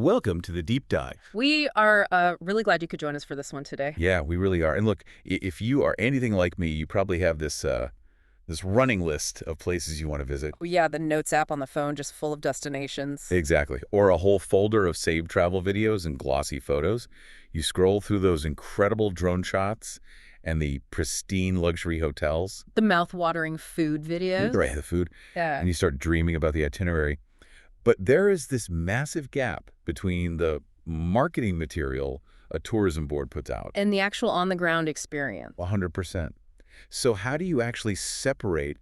Welcome to the deep dive. We are really glad you could join us for this one today. Yeah, we really are. And look, if you are anything like me, you probably have this running list of places you want to visit. Oh, yeah, the Notes app on the phone just full of destinations. Exactly. Or a whole folder of saved travel videos and glossy photos. You scroll through those incredible drone shots and the pristine luxury hotels. The mouth-watering food videos. Right, the food. Yeah. And you start dreaming about the itinerary. But there is this massive gap between the marketing material a tourism board puts out. And the actual on-the-ground experience. 100%. So how do you actually separate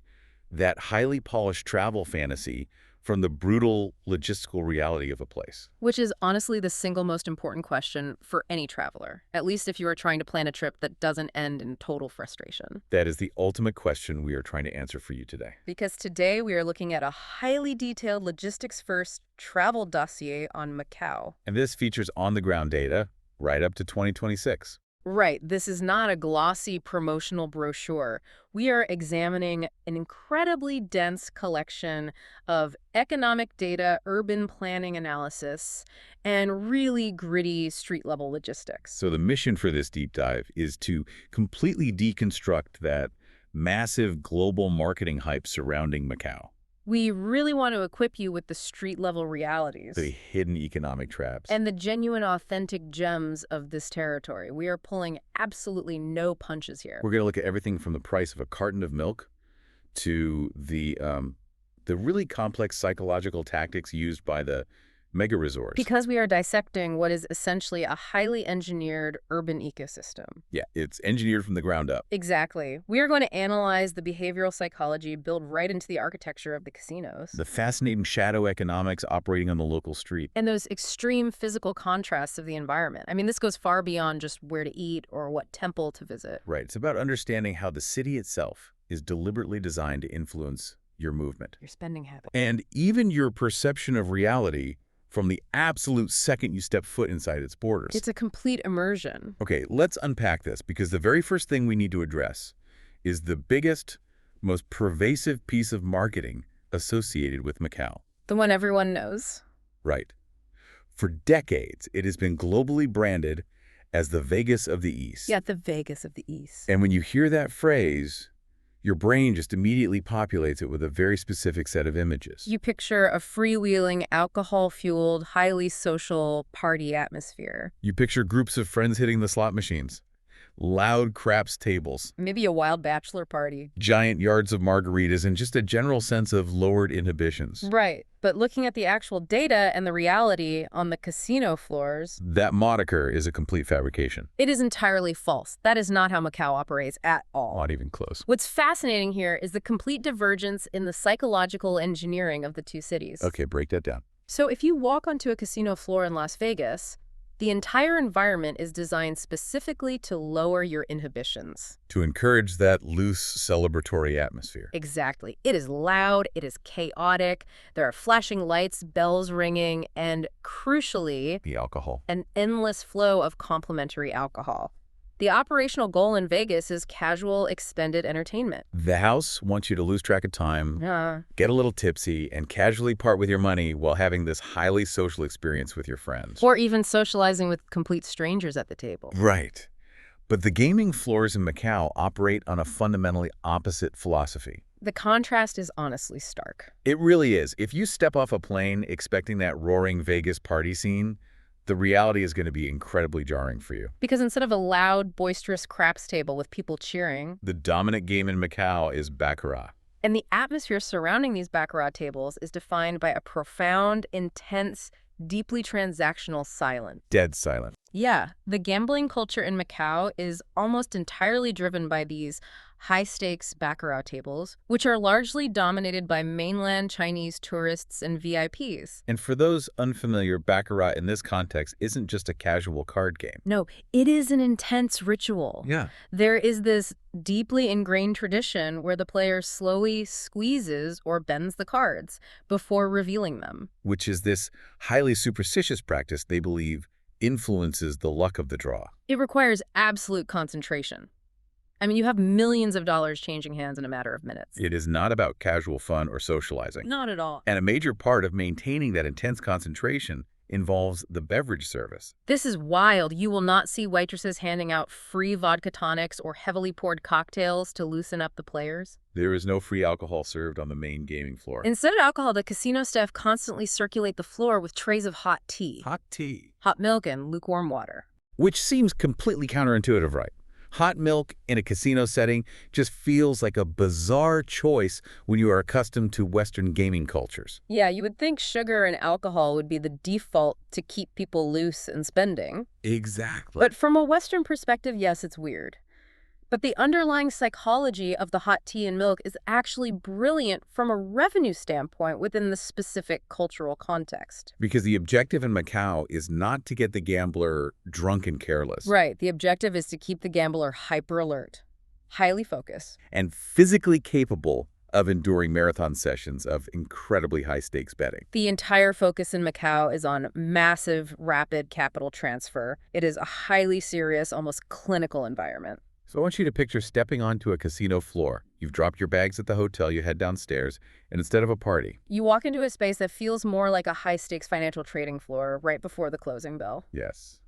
that highly polished travel fantasy from the brutal logistical reality of a place? Which is honestly the single most important question for any traveler, at least if you are trying to plan a trip that doesn't end in total frustration. That is the ultimate question we are trying to answer for you today. Because today we are looking at a highly detailed logistics-first travel dossier on Macau. And this features on-the-ground data right up to 2026. Right. This is not a glossy promotional brochure. We are examining an incredibly dense collection of economic data, urban planning analysis, and really gritty street-level logistics. So the mission for this deep dive is to completely deconstruct that massive global marketing hype surrounding Macau. We really want to equip you with the street-level realities. The hidden economic traps. And the genuine, authentic gems of this territory. We are pulling absolutely no punches here. We're going to look at everything from the price of a carton of milk to the really complex psychological tactics used by the mega resorts. Because we are dissecting what is essentially a highly engineered urban ecosystem. Yeah, it's engineered from the ground up. Exactly. We are going to analyze the behavioral psychology built right into the architecture of the casinos. The fascinating shadow economics operating on the local street. And those extreme physical contrasts of the environment. I mean, this goes far beyond just where to eat or what temple to visit. Right. It's about understanding how the city itself is deliberately designed to influence your movement. Your spending habits. And even your perception of reality from the absolute second you step foot inside its borders. It's a complete immersion. Okay, let's unpack this, because the very first thing we need to address is the biggest, most pervasive piece of marketing associated with Macau. The one everyone knows. Right. For decades, it has been globally branded as the Vegas of the East. Yeah, the Vegas of the East. And when you hear that phrase, your brain just immediately populates it with a very specific set of images. You picture a freewheeling, alcohol-fueled, highly social party atmosphere. You picture groups of friends hitting the slot machines, loud craps tables, Maybe a wild bachelor party. giant yards of margaritas, and just a general sense of lowered inhibitions. Right. But looking at the actual data and the reality on the casino floors, That moniker is a complete fabrication. it is entirely false. That is not how Macau operates at all. Not even close. What's fascinating here is the complete divergence in the psychological engineering of the two cities. Okay, break that down. So if you walk onto a casino floor in Las Vegas, the entire environment is designed specifically to lower your inhibitions. To encourage that loose, celebratory atmosphere. Exactly. It is loud, it is chaotic, there are flashing lights, bells ringing, and crucially, The alcohol. an endless flow of complimentary alcohol. The operational goal in Vegas is casual, expended entertainment. The house wants you to lose track of time, Uh, get a little tipsy, and casually part with your money while having this highly social experience with your friends. or even socializing with complete strangers at the table. Right. But the gaming floors in Macau operate on a fundamentally opposite philosophy. The contrast is honestly stark. It really is. If you step off a plane expecting that roaring Vegas party scene, the reality is going to be incredibly jarring for you. Because instead of a loud, boisterous craps table with people cheering, The dominant game in Macau is baccarat. and the atmosphere surrounding these baccarat tables is defined by a profound, intense, deeply transactional silence. Dead silent. Yeah, the gambling culture in Macau is almost entirely driven by these high-stakes baccarat tables, which are largely dominated by mainland Chinese tourists and VIPs. And for those unfamiliar, baccarat in this context isn't just a casual card game. No, it is an intense ritual. Yeah. There is this deeply ingrained tradition where the player slowly squeezes or bends the cards before revealing them. Which is this highly superstitious practice they believe influences the luck of the draw. It requires absolute concentration. I mean, you have millions of dollars changing hands in a matter of minutes. It is not about casual fun or socializing. Not at all. And a major part of maintaining that intense concentration involves the beverage service. This is wild. You will not see waitresses handing out free vodka tonics or heavily poured cocktails to loosen up the players. There is no free alcohol served on the main gaming floor. Instead of alcohol, the casino staff constantly circulate the floor with trays of hot tea, Hot tea. hot milk, and lukewarm water. Which seems completely counterintuitive, right? Hot milk in a casino setting just feels like a bizarre choice when you are accustomed to Western gaming cultures. Yeah, you would think sugar and alcohol would be the default to keep people loose and spending. Exactly. But from a Western perspective, yes, it's weird. But the underlying psychology of the hot tea and milk is actually brilliant from a revenue standpoint within the specific cultural context. Because the objective in Macau is not to get the gambler drunk and careless. Right. The objective is to keep the gambler hyper alert, highly focused, and physically capable of enduring marathon sessions of incredibly high-stakes betting. The entire focus in Macau is on massive, rapid capital transfer. It is a highly serious, almost clinical environment. So I want you to picture stepping onto a casino floor. You've dropped your bags at the hotel, you head downstairs, and instead of a party, You walk into a space that feels more like a high-stakes financial trading floor right before the closing bell. yes,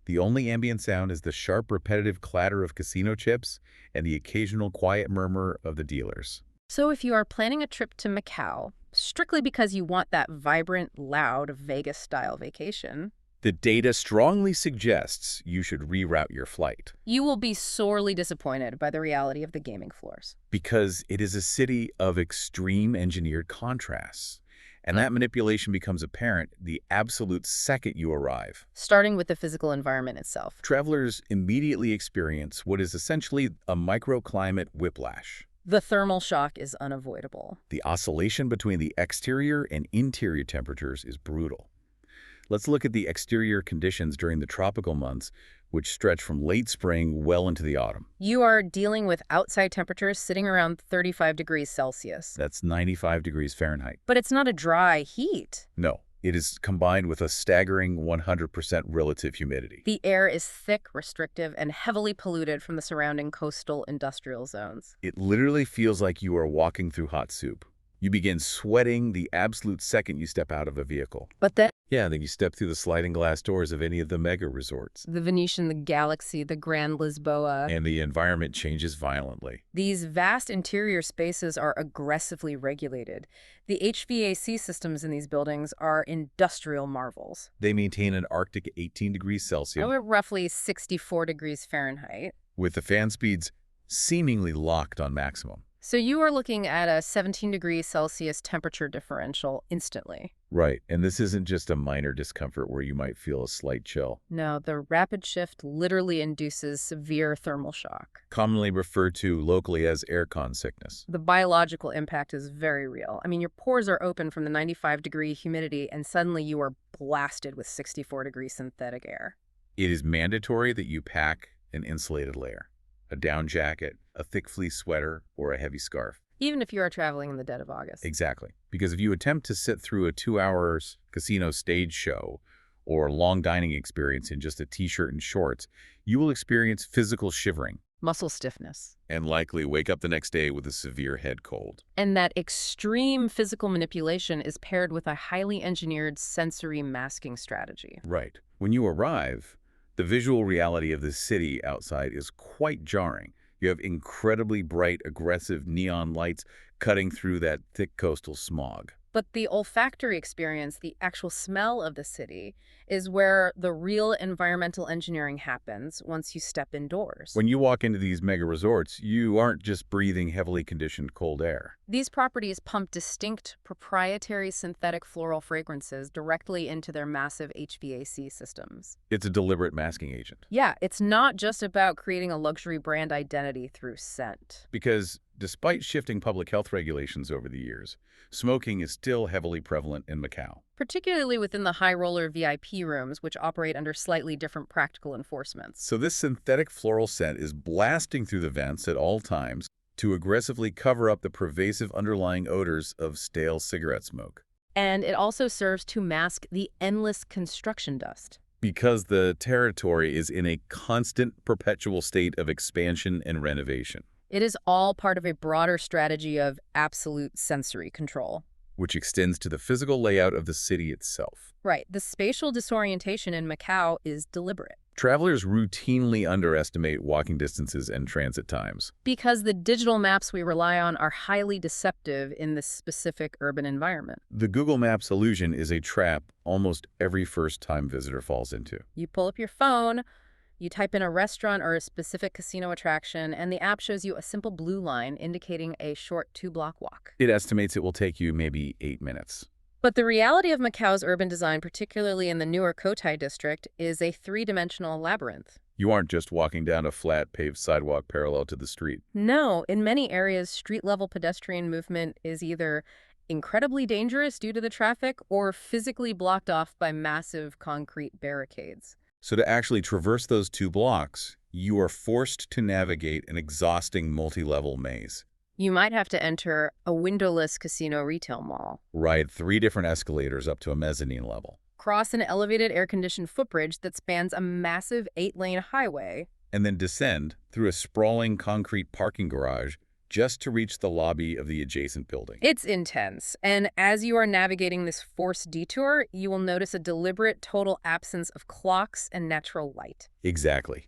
the only ambient sound is the sharp, repetitive clatter of casino chips and the occasional quiet murmur of the dealers. So if you are planning a trip to Macau, strictly because you want that vibrant, loud, Vegas-style vacation, The data strongly suggests you should reroute your flight you will be sorely disappointed by the reality of the gaming floors. because it is a city of extreme engineered contrasts. And that manipulation becomes apparent the absolute second you arrive. Starting with the physical environment itself. Travelers immediately experience what is essentially a microclimate whiplash. The thermal shock is unavoidable. The oscillation between the exterior and interior temperatures is brutal. Let's look at the exterior conditions during the tropical months, which stretch from late spring well into the autumn. You are dealing with outside temperatures sitting around 35 degrees Celsius. That's 95 degrees Fahrenheit. But it's not a dry heat. No, it is combined with a staggering 100% relative humidity. The air is thick, restrictive, and heavily polluted from the surrounding coastal industrial zones. It literally feels like you are walking through hot soup. You begin sweating the absolute second you step out of a vehicle. But then Then you step through the sliding glass doors of any of the mega resorts, the Venetian, the Galaxy, the Grand Lisboa. and the environment changes violently. These vast interior spaces are aggressively regulated. The HVAC systems in these buildings are industrial marvels. They maintain an Arctic 18 degrees Celsius, At roughly 64 degrees Fahrenheit. with the fan speeds seemingly locked on maximum. So you are looking at a 17 degrees Celsius temperature differential instantly. Right, and this isn't just a minor discomfort where you might feel a slight chill. No, the rapid shift literally induces severe thermal shock. Commonly referred to locally as aircon sickness. The biological impact is very real. I mean, your pores are open from the 95-degree humidity, and suddenly you are blasted with 64-degree synthetic air. It is mandatory that you pack an insulated layer, a down jacket, a thick fleece sweater, or a heavy scarf. Even if you are traveling in the dead of August. Exactly. Because if you attempt to sit through a 2-hour casino stage show or long dining experience in just a t-shirt and shorts, you will experience physical shivering Muscle stiffness. and likely wake up the next day with a severe head cold. And that extreme physical manipulation is paired with a highly engineered sensory masking strategy. Right. When you arrive, the visual reality of the city outside is quite jarring. You have incredibly bright, aggressive neon lights cutting through that thick coastal smog. But the olfactory experience, the actual smell of the city, is where the real environmental engineering happens once you step indoors. When you walk into these mega resorts, you aren't just breathing heavily conditioned cold air. These properties pump distinct, proprietary synthetic floral fragrances directly into their massive HVAC systems. It's a deliberate masking agent. Yeah, it's not just about creating a luxury brand identity through scent. Because despite shifting public health regulations over the years, smoking is still heavily prevalent in Macau. Particularly within the high-roller VIP rooms, which operate under slightly different practical enforcements. So this synthetic floral scent is blasting through the vents at all times to aggressively cover up the pervasive underlying odors of stale cigarette smoke. And it also serves to mask the endless construction dust. Because the territory is in a constant, perpetual state of expansion and renovation. It is all part of a broader strategy of absolute sensory control. which extends to the physical layout of the city itself. Right. The spatial disorientation in Macau is deliberate Travelers routinely underestimate walking distances and transit times. because the digital maps we rely on are highly deceptive in this specific urban environment. The Google Maps illusion is a trap almost every first-time visitor falls into. You pull up your phone, you type in a restaurant or a specific casino attraction, and the app shows you a simple blue line indicating a short 2-block walk. It estimates it will take you maybe 8 minutes. But the reality of Macau's urban design, particularly in the newer Cotai district, is a three-dimensional labyrinth. You aren't just walking down a flat, paved sidewalk parallel to the street. No, in many areas, street-level pedestrian movement is either incredibly dangerous due to the traffic or physically blocked off by massive concrete barricades. So to actually traverse those 2 blocks, you are forced to navigate an exhausting multi-level maze. You might have to enter a windowless casino retail mall, Ride 3 different escalators up to a mezzanine level, cross an elevated air-conditioned footbridge that spans a massive 8-lane highway, and then descend through a sprawling concrete parking garage just to reach the lobby of the adjacent building. It's intense, and as you are navigating this forced detour, you will notice a deliberate total absence of clocks and natural light. Exactly.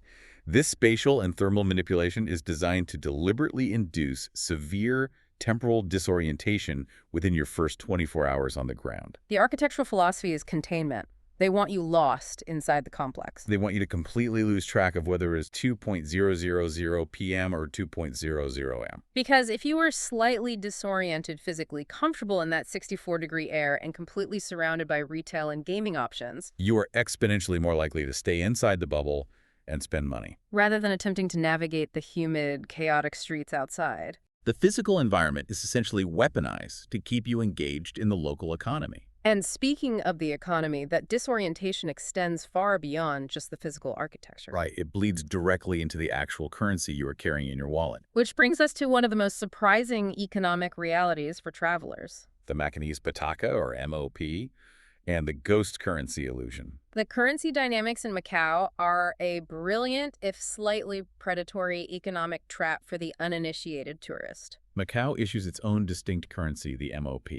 This spatial and thermal manipulation is designed to deliberately induce severe temporal disorientation within your first 24 hours on the ground. The architectural philosophy is containment. They want you lost inside the complex. They want you to completely lose track of whether it's 2:000 p.m. or 2:00 a.m. Because if you were slightly disoriented physically, comfortable in that 64-degree air and completely surrounded by retail and gaming options, You are exponentially more likely to stay inside the bubble and spend money. rather than attempting to navigate the humid, chaotic streets outside. The physical environment is essentially weaponized to keep you engaged in the local economy. And speaking of the economy, that disorientation extends far beyond just the physical architecture. Right, it bleeds directly into the actual currency you are carrying in your wallet. Which brings us to one of the most surprising economic realities for travelers. The Macanese Pitaka, or MOP, and the ghost currency illusion. The currency dynamics in Macau are a brilliant, if slightly predatory, economic trap for the uninitiated tourist. Macau issues its own distinct currency, the MOP.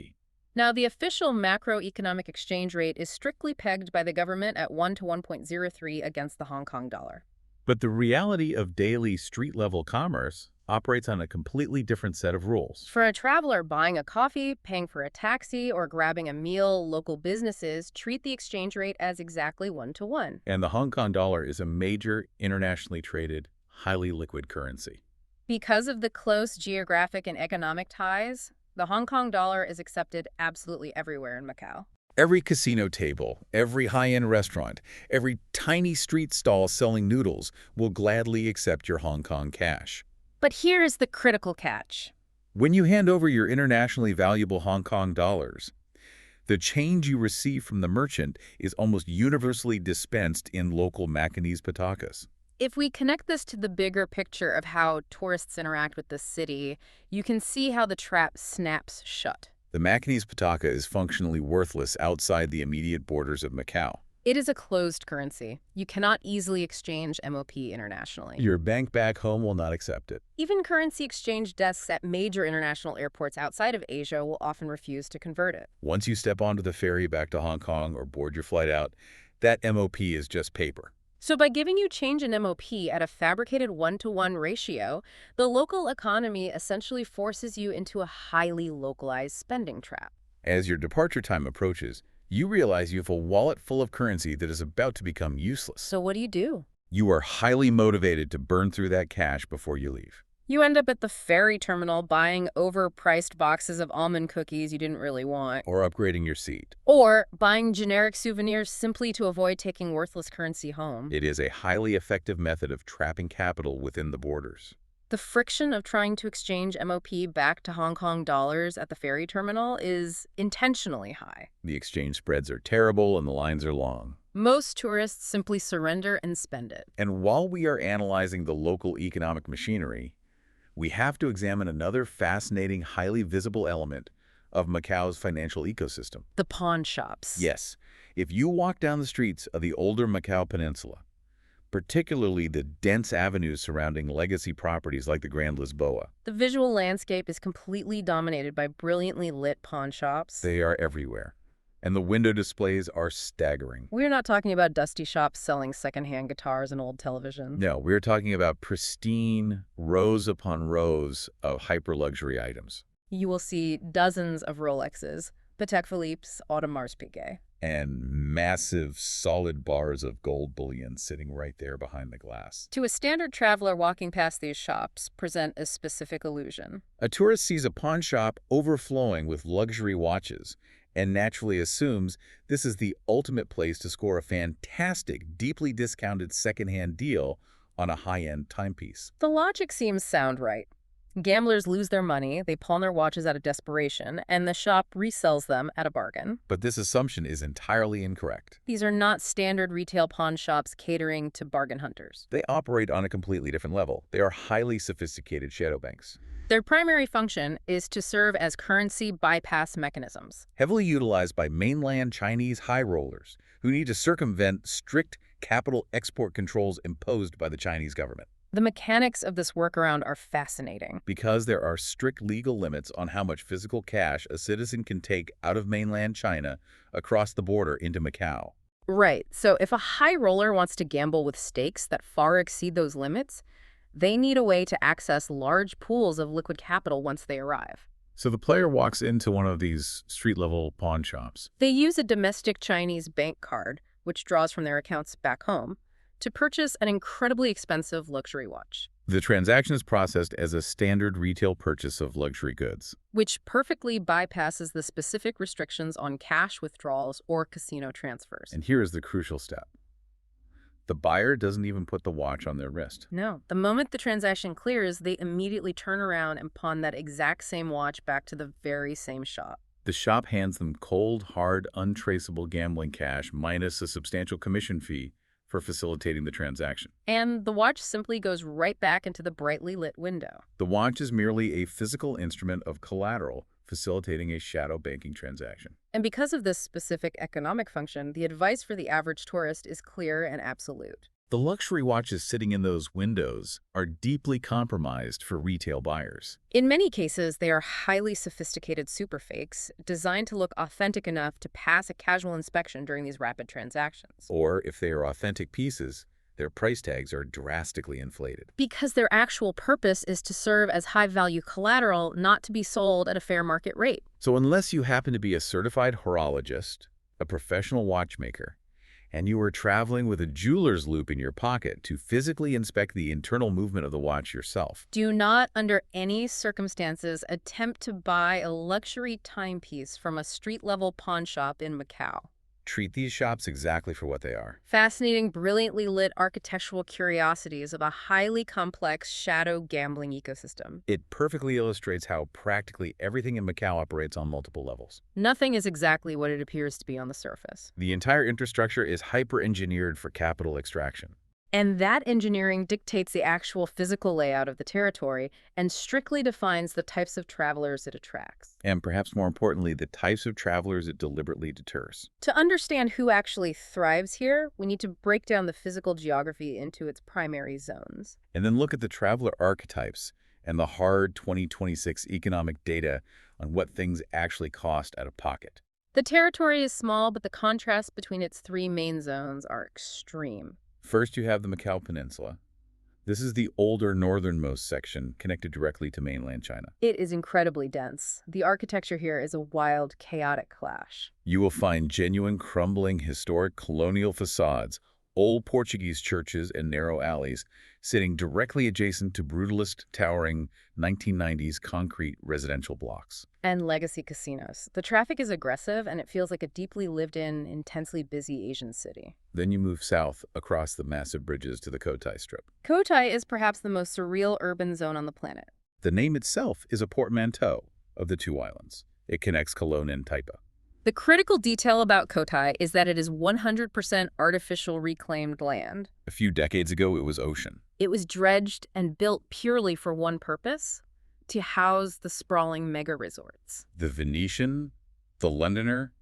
Now, the official macroeconomic exchange rate is strictly pegged by the government at 1 to 1.03 against the Hong Kong dollar. But the reality of daily street-level commerce operates on a completely different set of rules. For a traveler buying a coffee, paying for a taxi, or grabbing a meal, local businesses treat the exchange rate as exactly 1 to 1. And the Hong Kong dollar is a major internationally traded, highly liquid currency. Because of the close geographic and economic ties, the Hong Kong dollar is accepted absolutely everywhere in Macau. Every casino table, every high-end restaurant, every tiny street stall selling noodles will gladly accept your Hong Kong cash. But here is the critical catch. When you hand over your internationally valuable Hong Kong dollars, the change you receive from the merchant is almost universally dispensed in local Macanese pitakas. If we connect this to the bigger picture of how tourists interact with the city, you can see how the trap snaps shut. The Macanese pitaka is functionally worthless outside the immediate borders of Macau. It is a closed currency. You cannot easily exchange MOP internationally. Your bank back home will not accept it. Even currency exchange desks at major international airports outside of Asia will often refuse to convert it. Once you step onto the ferry back to Hong Kong or board your flight out, that MOP is just paper. So by giving you change in MOP at a fabricated 1-to-1 ratio, the local economy essentially forces you into a highly localized spending trap. As your departure time approaches, you realize you have a wallet full of currency that is about to become useless. So what do? You are highly motivated to burn through that cash before you leave. You end up at the ferry terminal buying overpriced boxes of almond cookies you didn't really want. Or upgrading your seat. Or buying generic souvenirs simply to avoid taking worthless currency home. It is a highly effective method of trapping capital within the borders. The friction of trying to exchange MOP back to Hong Kong dollars at the ferry terminal is intentionally high. The exchange spreads are terrible and the lines are long. Most tourists simply surrender and spend it. And while we are analyzing the local economic machinery, we have to examine another fascinating, highly visible element of Macau's financial ecosystem. The pawn shops. Yes, if you walk down the streets of the older Macau Peninsula, particularly the dense avenues surrounding legacy properties like the Grand Lisboa. The visual landscape is completely dominated by brilliantly lit pawn shops. They are everywhere, and the window displays are staggering. We're not talking about dusty shops selling secondhand guitars and old televisions. No, we're talking about pristine rows upon rows of hyper-luxury items. You will see dozens of Rolexes, Patek Philippe's, Audemars Piguet. And massive, solid bars of gold bullion sitting right there behind the glass. To a standard traveler walking past these shops, present a specific illusion. A tourist sees a pawn shop overflowing with luxury watches and naturally assumes this is the ultimate place to score a fantastic, deeply discounted secondhand deal on a high-end timepiece. The logic seems sound right. Gamblers lose their money, they pawn their watches out of desperation, and the shop resells them at a bargain. But this assumption is entirely incorrect. These are not standard retail pawn shops catering to bargain hunters. They operate on a completely different level. They are highly sophisticated shadow banks, Their primary function is to serve as currency bypass mechanisms. heavily utilized by mainland Chinese high rollers who need to circumvent strict capital export controls imposed by the Chinese government. The mechanics of this workaround are fascinating. Because there are strict legal limits on how much physical cash a citizen can take out of mainland China across the border into Macau. Right, so if a high roller wants to gamble with stakes that far exceed those limits, they need a way to access large pools of liquid capital once they arrive. So the player walks into one of these street-level pawn shops. They use a domestic Chinese bank card, which draws from their accounts back home, to purchase an incredibly expensive luxury watch, The transaction is processed as a standard retail purchase of luxury goods. which perfectly bypasses the specific restrictions on cash withdrawals or casino transfers. And here is the crucial step. The buyer doesn't even put the watch on their wrist. No, the moment the transaction clears, they immediately turn around and pawn that exact same watch back to the very same shop. The shop hands them cold, hard, untraceable gambling cash minus a substantial commission fee for facilitating the transaction. And the watch simply goes right back into the brightly lit window. The watch is merely a physical instrument of collateral facilitating a shadow banking transaction. And because of this specific economic function, the advice for the average tourist is clear and absolute. The luxury watches sitting in those windows are deeply compromised for retail buyers. In many cases, they are highly sophisticated superfakes designed to look authentic enough to pass a casual inspection during these rapid transactions. Or, if they are authentic pieces, their price tags are drastically inflated. Because their actual purpose is to serve as high-value collateral, not to be sold at a fair market rate. So unless you happen to be a certified horologist, a professional watchmaker, and you are traveling with a jeweler's loupe in your pocket to physically inspect the internal movement of the watch yourself, Do not, under any circumstances, attempt to buy a luxury timepiece from a street-level pawn shop in Macau. treat these shops exactly for what they are. Fascinating, brilliantly lit architectural curiosities of a highly complex shadow gambling ecosystem. It perfectly illustrates how practically everything in Macau operates on multiple levels. Nothing is exactly what it appears to be on the surface. The entire infrastructure is hyper-engineered for capital extraction. And that engineering dictates the actual physical layout of the territory and strictly defines the types of travelers it attracts. And perhaps more importantly, the types of travelers it deliberately deters. To understand who actually thrives here, we need to break down the physical geography into its primary zones. And then look at the traveler archetypes and the hard 2026 economic data on what things actually cost out of pocket. The territory is small, but the contrast between its three main zones are extreme. First, you have the Macau Peninsula. This is the older northernmost section connected directly to mainland China. It is incredibly dense. The architecture here is a wild, chaotic clash. You will find genuine crumbling historic colonial facades, old Portuguese churches and narrow alleys sitting directly adjacent to brutalist, towering 1990s concrete residential blocks. And legacy casinos. The traffic is aggressive, and it feels like a deeply lived-in, intensely busy Asian city. Then you move south across the massive bridges to the Cotai Strip. Cotai is perhaps the most surreal urban zone on the planet. The name itself is a portmanteau of the two islands. It connects Cologne and Taipa. The critical detail about Cotai is that it is 100% artificial reclaimed land. A few decades ago, it was ocean. It was dredged and built purely for one purpose: to house the sprawling mega resorts. The Venetian, the Londoner,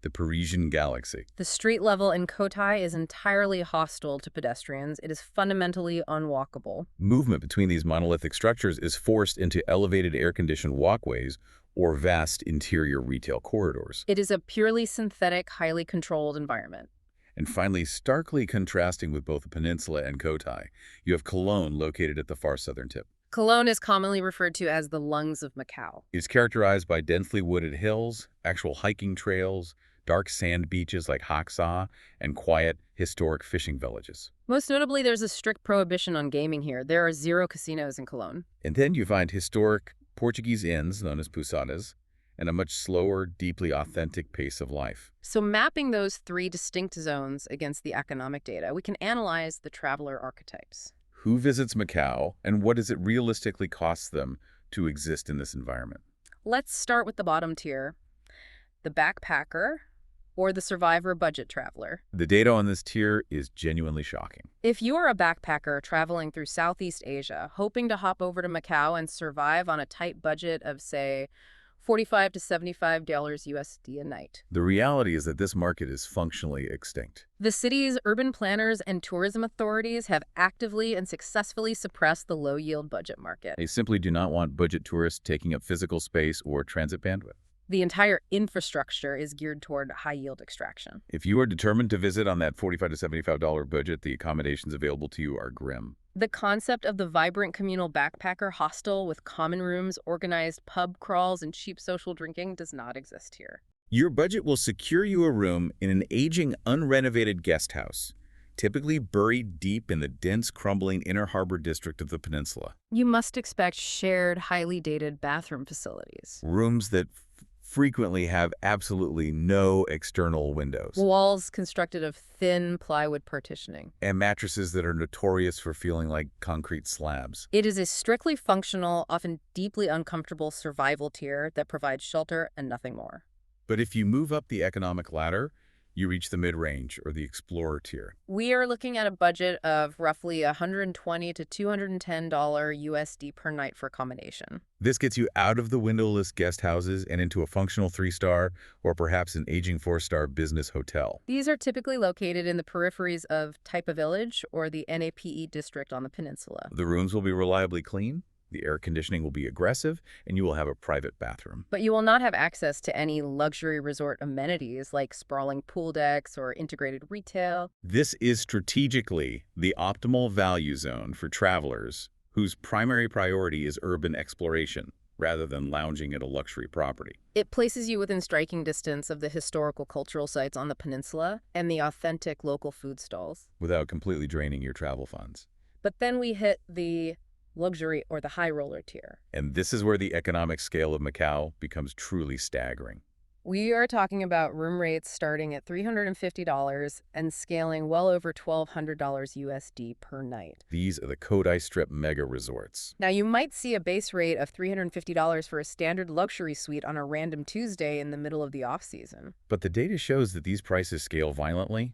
The Parisian Galaxy. The street level in Cotai is entirely hostile to pedestrians. It is fundamentally unwalkable. Movement between these monolithic structures is forced into elevated air-conditioned walkways or vast interior retail corridors. It is a purely synthetic, highly controlled environment. And finally, starkly contrasting with both the peninsula and Cotai, you have Cologne located at the far southern tip. Cologne is commonly referred to as the lungs of Macau. It's characterized by densely wooded hills, actual hiking trails, dark sand beaches like Haxa, and quiet, historic fishing villages. Most notably, there's a strict prohibition on gaming here. There are 0 casinos in Cologne. And then you find historic Portuguese inns, known as pousadas, and a much slower, deeply authentic pace of life. So mapping those 3 distinct zones against the economic data, we can analyze the traveler archetypes. Who visits Macau, and what does it realistically cost them to exist in this environment? Let's start with the bottom tier, the backpacker, or the survivor budget traveler. The data on this tier is genuinely shocking. If you are a backpacker traveling through Southeast Asia, hoping to hop over to Macau and survive on a tight budget of, say, $45 to $75 USD a night. The reality is that this market is functionally extinct. The city's urban planners and tourism authorities have actively and successfully suppressed the low-yield budget market. They simply do not want budget tourists taking up physical space or transit bandwidth. The entire infrastructure is geared toward high-yield extraction. If you are determined to visit on that $45 to $75 budget, the accommodations available to you are grim. The concept of the vibrant communal backpacker hostel with common rooms, organized pub crawls, and cheap social drinking does not exist here. Your budget will secure you a room in an aging, unrenovated guest house, typically buried deep in the dense, crumbling Inner Harbor district of the peninsula. You must expect shared, highly dated bathroom facilities. Rooms that frequently have absolutely no external windows. Walls constructed of thin plywood partitioning. And mattresses that are notorious for feeling like concrete slabs. It is a strictly functional, often deeply uncomfortable survival tier that provides shelter and nothing more. But if you move up the economic ladder, you reach the mid-range or the explorer tier. We are looking at a budget of roughly $120 to $210 USD per night for accommodation. This gets you out of the windowless guest houses and into a functional 3-star or perhaps an aging 4-star business hotel. These are typically located in the peripheries of Taipa Village or the NAPE district on the peninsula. The rooms will be reliably clean. The air conditioning will be aggressive, and you will have a private bathroom. But you will not have access to any luxury resort amenities like sprawling pool decks or integrated retail. This is strategically the optimal value zone for travelers whose primary priority is urban exploration rather than lounging at a luxury property. It places you within striking distance of the historical cultural sites on the peninsula and the authentic local food stalls. Without completely draining your travel funds. But then we hit the luxury or the high roller tier. And this is where the economic scale of Macau becomes truly staggering. We are talking about room rates starting at $350 and scaling well over $1,200 USD per night. These are the Cotai Strip mega resorts. Now, you might see a base rate of $350 for a standard luxury suite on a random Tuesday in the middle of the off-season. But the data shows that these prices scale violently.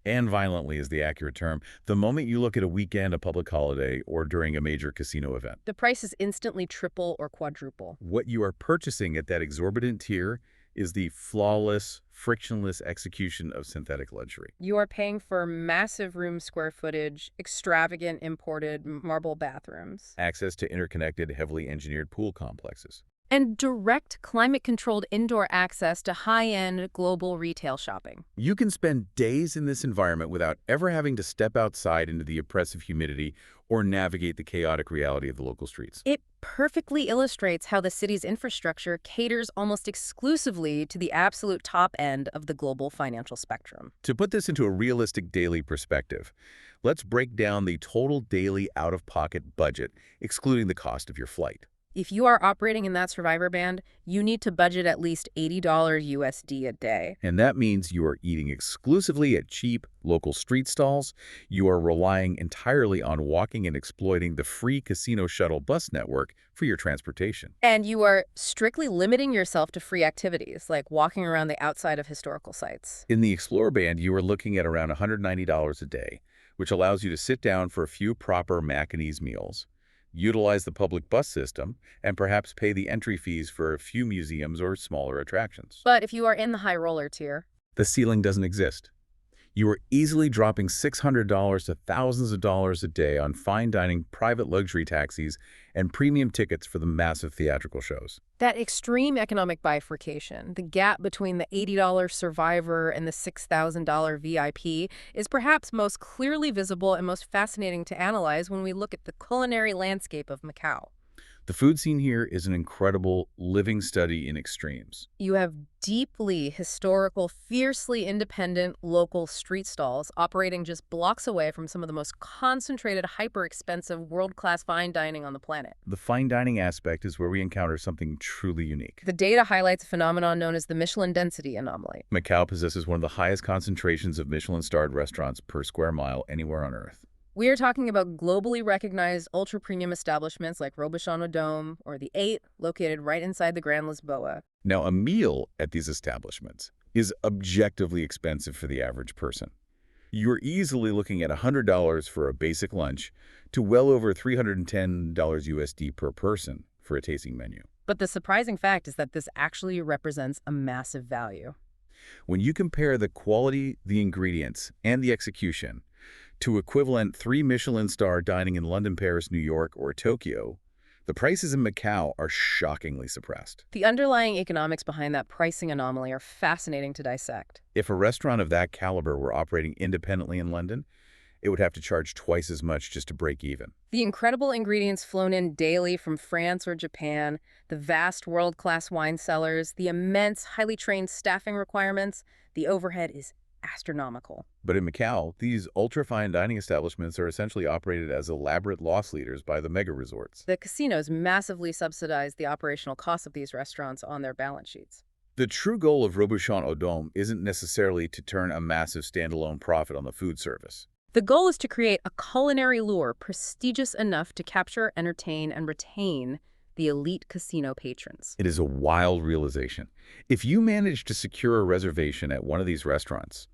And violently is the accurate term, the moment you look at a weekend, a public holiday, or during a major casino event. The prices instantly triple or quadruple. What you are purchasing at that exorbitant tier is the flawless, frictionless execution of synthetic luxury. You are paying for massive room square footage, extravagant imported marble bathrooms, Access to interconnected, heavily engineered pool complexes. and direct climate-controlled indoor access to high-end global retail shopping. You can spend days in this environment without ever having to step outside into the oppressive humidity or navigate the chaotic reality of the local streets. It perfectly illustrates how the city's infrastructure caters almost exclusively to the absolute top end of the global financial spectrum. To put this into a realistic daily perspective, let's break down the total daily out-of-pocket budget, excluding the cost of your flight. If you are operating in that survivor band, you need to budget at least $80 USD a day. And that means you are eating exclusively at cheap local street stalls, you are relying entirely on walking and exploiting the free casino shuttle bus network for your transportation. And you are strictly limiting yourself to free activities, like walking around the outside of historical sites. In the Explorer band, you are looking at around $190 a day, which allows you to sit down for a few proper Macanese meals, utilize the public bus system, and perhaps pay the entry fees for a few museums or smaller attractions. But if you are in the high roller tier, The ceiling doesn't exist. You are easily dropping $600 to thousands of dollars a day on fine dining, private luxury taxis, and premium tickets for the massive theatrical shows. that extreme economic bifurcation, the gap between the $80 Survivor and the $6,000 VIP, is perhaps most clearly visible and most fascinating to analyze when we look at the culinary landscape of Macau. The food scene here is an incredible living study in extremes. You have deeply historical, fiercely independent local street stalls operating just blocks away from some of the most concentrated, hyper-expensive, world-class fine dining on the planet. The fine dining aspect is where we encounter something truly unique. The data highlights a phenomenon known as the Michelin density anomaly. Macau possesses one of the highest concentrations of Michelin-starred restaurants per square mile anywhere on Earth. We are talking about globally recognized ultra-premium establishments like Robuchon au Dôme or The Eight, located right inside the Grand Lisboa. Now, a meal at these establishments is objectively expensive for the average person. You're easily looking at $100 for a basic lunch to well over $310 USD per person for a tasting menu. But the surprising fact is that this actually represents a massive value. When you compare the quality, the ingredients, and the execution to equivalent 3 Michelin-star dining in London, Paris, New York, or Tokyo, the prices in Macau are shockingly suppressed. The underlying economics behind that pricing anomaly are fascinating to dissect. If a restaurant of that caliber were operating independently in London, it would have to charge twice as much just to break even. The incredible ingredients flown in daily from France or Japan, the vast world-class wine cellars, the immense, highly trained staffing requirements, the overhead is astronomical. But in Macau, these ultra-fine dining establishments are essentially operated as elaborate loss leaders by the mega resorts. The casinos massively subsidize the operational costs of these restaurants on their balance sheets. The true goal of Robuchon au Dôme isn't necessarily to turn a massive standalone profit on the food service. The goal is to create a culinary lure prestigious enough to capture, entertain, and retain the elite casino patrons. It is a wild realization. If you manage to secure a reservation at one of these restaurants,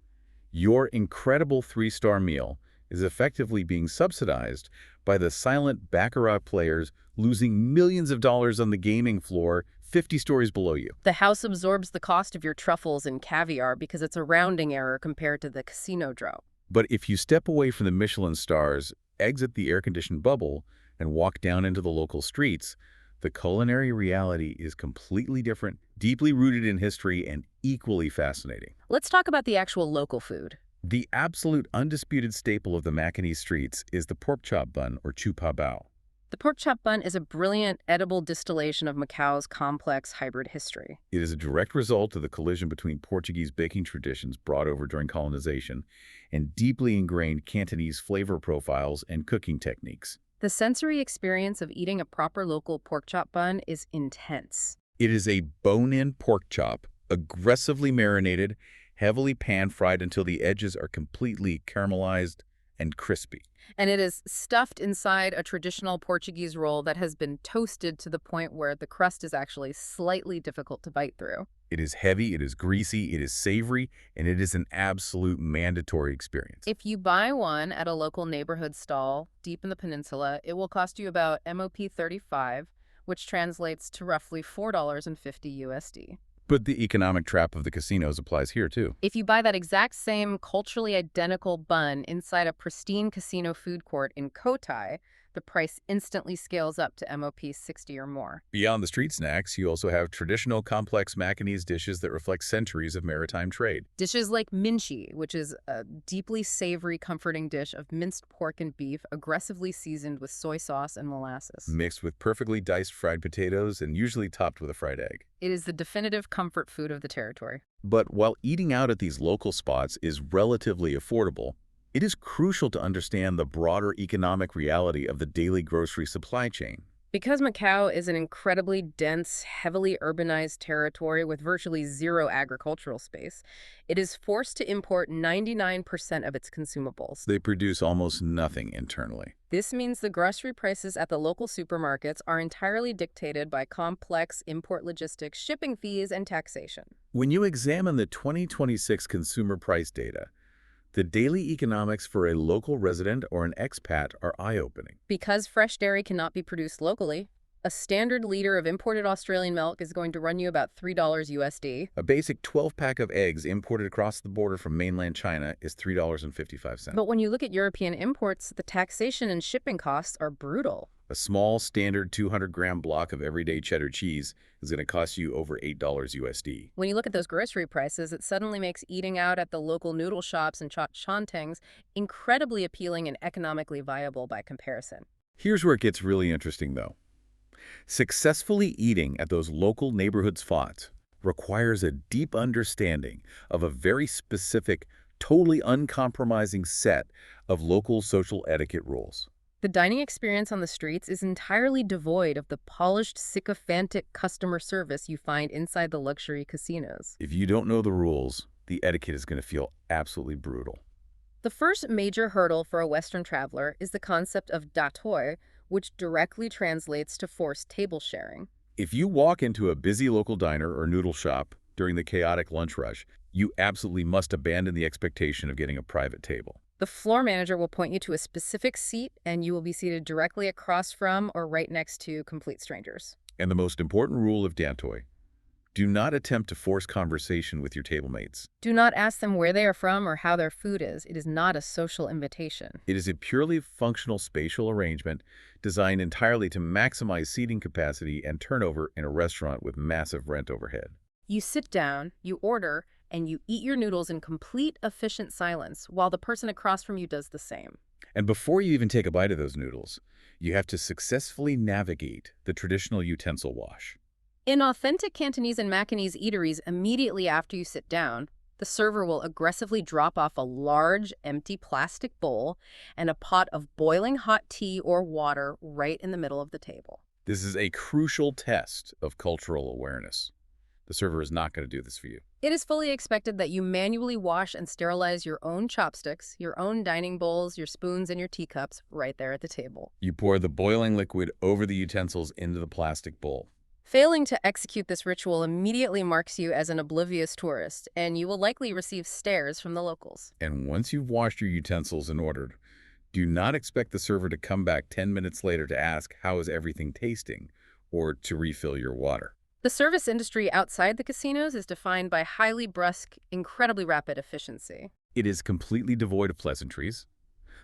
your incredible 3-star meal is effectively being subsidized by the silent baccarat players losing millions of dollars on the gaming floor 50 stories below you. The house absorbs the cost of your truffles and caviar because it's a rounding error compared to the casino draw. But if you step away from the Michelin stars, exit the air-conditioned bubble, and walk down into the local streets, the culinary reality is completely different, deeply rooted in history, and equally fascinating. Let's talk about the actual local food. The absolute undisputed staple of the Macanese streets is the pork chop bun, or chu pa bao. The pork chop bun is a brilliant edible distillation of Macau's complex hybrid history. It is a direct result of the collision between Portuguese baking traditions brought over during colonization and deeply ingrained Cantonese flavor profiles and cooking techniques. The sensory experience of eating a proper local pork chop bun is intense. It is a bone-in pork chop, aggressively marinated, heavily pan-fried until the edges are completely caramelized and crispy. And it is stuffed inside a traditional Portuguese roll that has been toasted to the point where the crust is actually slightly difficult to bite through. It is heavy, it is greasy, it is savory, and it is an absolute mandatory experience. If you buy one at a local neighborhood stall deep in the peninsula, it will cost you about MOP 35, which translates to roughly $4.50 USD. But the economic trap of the casinos applies here, too. If you buy that exact same culturally identical bun inside a pristine casino food court in Cotai, the price instantly scales up to MOP 60 or more. Beyond the street snacks, you also have traditional complex Macanese dishes that reflect centuries of maritime trade. Dishes like minchi, which is a deeply savory, comforting dish of minced pork and beef, aggressively seasoned with soy sauce and molasses. Mixed with perfectly diced fried potatoes and usually topped with a fried egg. It is the definitive comfort food of the territory. But while eating out at these local spots is relatively affordable, it is crucial to understand the broader economic reality of the daily grocery supply chain. Because Macau is an incredibly dense, heavily urbanized territory with virtually zero agricultural space, it is forced to import 99% of its consumables. They produce almost nothing internally. This means the grocery prices at the local supermarkets are entirely dictated by complex import logistics, shipping fees, and taxation. When you examine the 2026 consumer price data, The daily economics for a local resident or an expat are eye-opening. Because fresh dairy cannot be produced locally, a standard liter of imported Australian milk is going to run you about $3 USD. A basic 12-pack of eggs imported across the border from mainland China is $3.55. But when you look at European imports, the taxation and shipping costs are brutal. A small, standard 200-gram block of everyday cheddar cheese is going to cost you over $8 USD. When you look at those grocery prices, it suddenly makes eating out at the local noodle shops and chantangs incredibly appealing and economically viable by comparison. Here's where it gets really interesting, though. Successfully eating at those local neighborhood spots requires a deep understanding of a very specific, totally uncompromising set of local social etiquette rules. The dining experience on the streets is entirely devoid of the polished, sycophantic customer service you find inside the luxury casinos. If you don't know the rules, the etiquette is going to feel absolutely brutal. The first major hurdle for a Western traveler is the concept of datoi, which directly translates to forced table sharing. If you walk into a busy local diner or noodle shop during the chaotic lunch rush, you absolutely must abandon the expectation of getting a private table. The floor manager will point you to a specific seat, and you will be seated directly across from or right next to complete strangers. And the most important rule of datoi: do not attempt to force conversation with your table mates. Do not ask them where they are from or how their food is. It is not a social invitation. It is a purely functional spatial arrangement designed entirely to maximize seating capacity and turnover in a restaurant with massive rent overhead. You sit down, you order, and you eat your noodles in complete, efficient silence while the person across from you does the same. And before you even take a bite of those noodles, you have to successfully navigate the traditional utensil wash. In authentic Cantonese and Macanese eateries, immediately after you sit down, the server will aggressively drop off a large, empty plastic bowl and a pot of boiling hot tea or water right in the middle of the table. This is a crucial test of cultural awareness. The server is not going to do this for you. It is fully expected that you manually wash and sterilize your own chopsticks, your own dining bowls, your spoons, and your teacups right there at the table. You pour the boiling liquid over the utensils into the plastic bowl. Failing to execute this ritual immediately marks you as an oblivious tourist, and you will likely receive stares from the locals. And once you've washed your utensils and ordered, do not expect the server to come back 10 minutes later to ask, "How is everything tasting?" or to refill your water. The service industry outside the casinos is defined by highly brusque, incredibly rapid efficiency. It is completely devoid of pleasantries.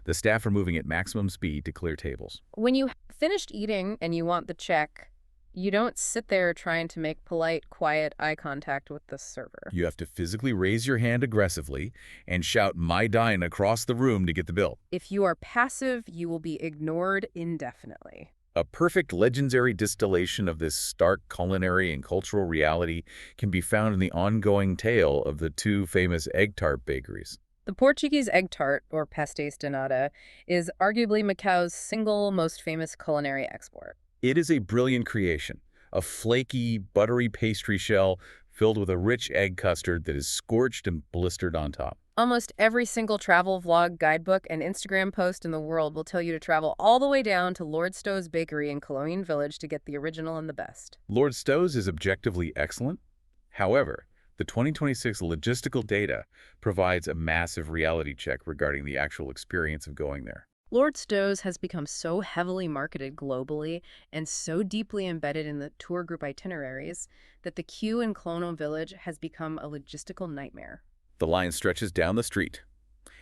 The staff are moving at maximum speed to clear tables. When you have finished eating and you want the check, you don't sit there trying to make polite, quiet eye contact with the server. You have to physically raise your hand aggressively and shout "My dine" across the room to get the bill. If you are passive, you will be ignored indefinitely. A perfect legendary distillation of this stark culinary and cultural reality can be found in the ongoing tale of the two famous egg tart bakeries. The Portuguese egg tart, or pastéis de nata, is arguably Macau's single most famous culinary export. It is a brilliant creation, a flaky, buttery pastry shell filled with a rich egg custard that is scorched and blistered on top. Almost every single travel vlog, guidebook, and Instagram post in the world will tell you to travel all the way down to Lord Stowe's bakery in Colonial Village to get the original and the best. Lord Stowe's is objectively excellent. However, the 2026 logistical data provides a massive reality check regarding the actual experience of going there. Lord Stowe's has become so heavily marketed globally and so deeply embedded in the tour group itineraries that the queue in Colonial Village has become a logistical nightmare. The line stretches down the street,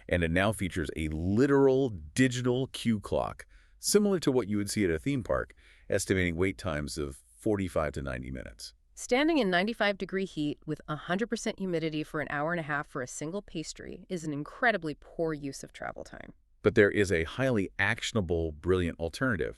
and it now features a literal digital queue clock, similar to what you would see at a theme park, estimating wait times of 45 to 90 minutes. Standing in 95-degree heat with 100% humidity for an hour and a half for a single pastry is an incredibly poor use of travel time. But there is a highly actionable, brilliant alternative.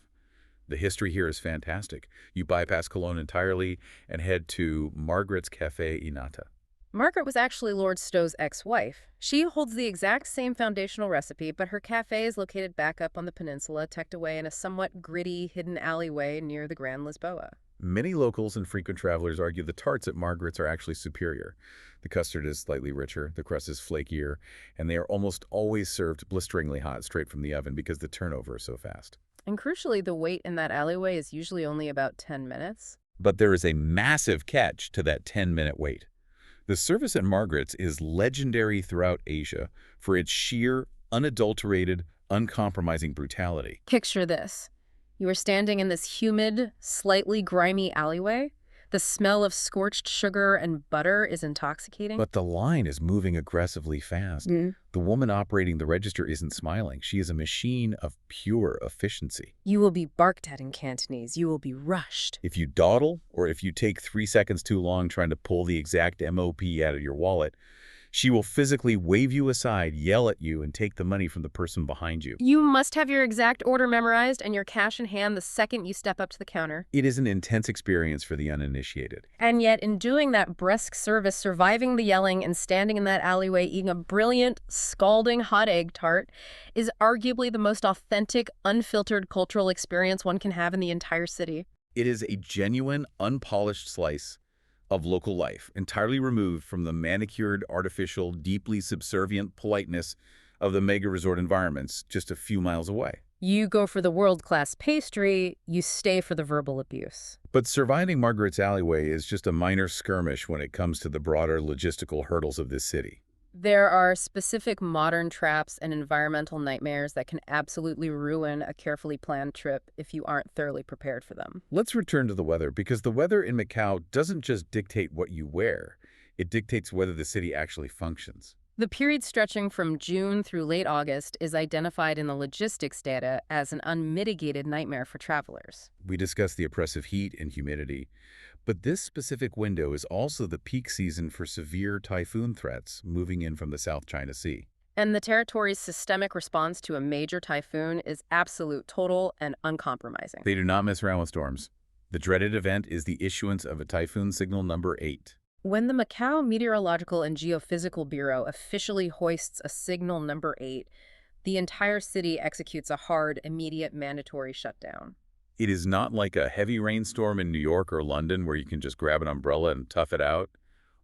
The history here is fantastic. You bypass Cologne entirely and head to Margaret's Café Inata. Margaret was actually Lord Stowe's ex-wife. She holds the exact same foundational recipe, but her cafe is located back up on the peninsula, tucked away in a somewhat gritty, hidden alleyway near the Grand Lisboa. Many locals and frequent travelers argue the tarts at Margaret's are actually superior. The custard is slightly richer, the crust is flakier, and they are almost always served blisteringly hot straight from the oven because the turnover is so fast. And crucially, the wait in that alleyway is usually only about 10 minutes. But there is a massive catch to that 10-minute wait. The service at Margaret's is legendary throughout Asia for its sheer, unadulterated, uncompromising brutality. Picture this. You are standing in this humid, slightly grimy alleyway. The smell of scorched sugar and butter is intoxicating. But the line is moving aggressively fast. The woman operating the register isn't smiling. She is a machine of pure efficiency. You will be barked at in Cantonese. You will be rushed. If you dawdle, or if you take 3 seconds too long trying to pull the exact MOP out of your wallet, she will physically wave you aside, yell at you, and take the money from the person behind you. You must have your exact order memorized and your cash in hand the second you step up to the counter. It is an intense experience for the uninitiated. And yet, in doing that brisk service, surviving the yelling, and standing in that alleyway eating a brilliant, scalding hot egg tart is arguably the most authentic, unfiltered cultural experience one can have in the entire city. It is a genuine, unpolished slice of local life, entirely removed from the manicured, artificial, deeply subservient politeness of the mega resort environments just a few miles away. You go for the world-class pastry, you stay for the verbal abuse. But surviving Margaret's alleyway is just a minor skirmish when it comes to the broader logistical hurdles of this city. There are specific modern traps and environmental nightmares that can absolutely ruin a carefully planned trip if you aren't thoroughly prepared for them. Let's return to the weather, because the weather in Macau doesn't just dictate what you wear. It dictates whether the city actually functions. The period stretching from June through late August is identified in the logistics data as an unmitigated nightmare for travelers. We discussed the oppressive heat and humidity, but this specific window is also the peak season for severe typhoon threats moving in from the South China Sea. And the territory's systemic response to a major typhoon is absolute, total, and uncompromising. They do not mess around with storms. The dreaded event is the issuance of a typhoon signal number 8. When the Macau Meteorological and Geophysical Bureau officially hoists a signal number 8, the entire city executes a hard, immediate, mandatory shutdown. It is not like a heavy rainstorm in New York or London where you can just grab an umbrella and tough it out.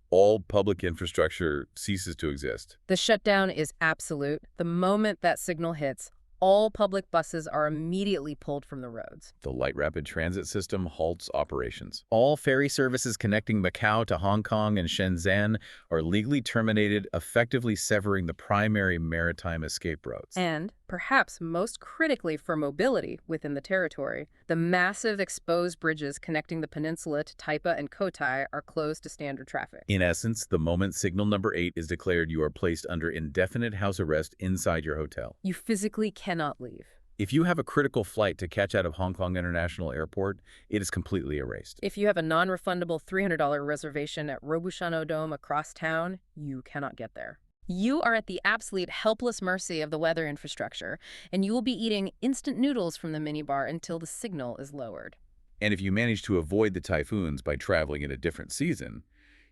All public infrastructure ceases to exist. The shutdown is absolute. The moment that signal hits, all public buses are immediately pulled from the roads. The light rapid transit system halts operations. All ferry services connecting Macau to Hong Kong and Shenzhen are legally terminated, effectively severing the primary maritime escape routes. And, perhaps most critically for mobility within the territory, the massive exposed bridges connecting the peninsula to Taipa and Cotai are closed to standard traffic. In essence, the moment signal number 8 is declared, you are placed under indefinite house arrest inside your hotel. You physically cannot leave. If you have a critical flight to catch out of Hong Kong International Airport, it is completely erased. If you have a non-refundable $300 reservation at Robuchano Dome across town, you cannot get there. You are at the absolute helpless mercy of the weather infrastructure, and you will be eating instant noodles from the minibar until the signal is lowered. And if you manage to avoid the typhoons by traveling in a different season,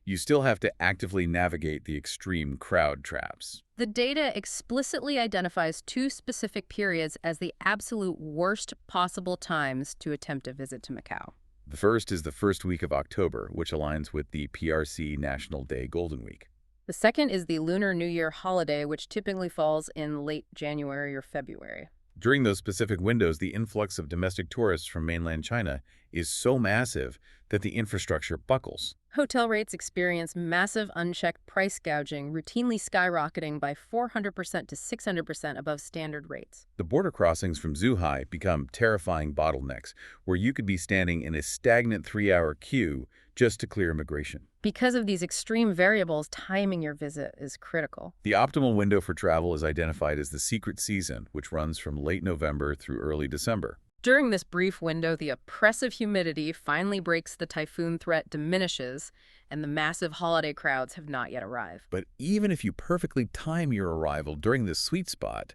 you still have to actively navigate the extreme crowd traps. The data explicitly identifies 2 specific periods as the absolute worst possible times to attempt a visit to Macau. The first is the first week of October, which aligns with the PRC National Day Golden Week. The second is the Lunar New Year holiday, which typically falls in late January or February. During those specific windows, the influx of domestic tourists from mainland China is so massive that the infrastructure buckles. Hotel rates experience massive unchecked price gouging, routinely skyrocketing by 400% to 600% above standard rates. The border crossings from Zhuhai become terrifying bottlenecks, where you could be standing in a stagnant 3-hour queue just to clear immigration. Because of these extreme variables, timing your visit is critical. The optimal window for travel is identified as the secret season, which runs from late November through early December. During this brief window, the oppressive humidity finally breaks, the typhoon threat diminishes, and the massive holiday crowds have not yet arrived. But even if you perfectly time your arrival during this sweet spot,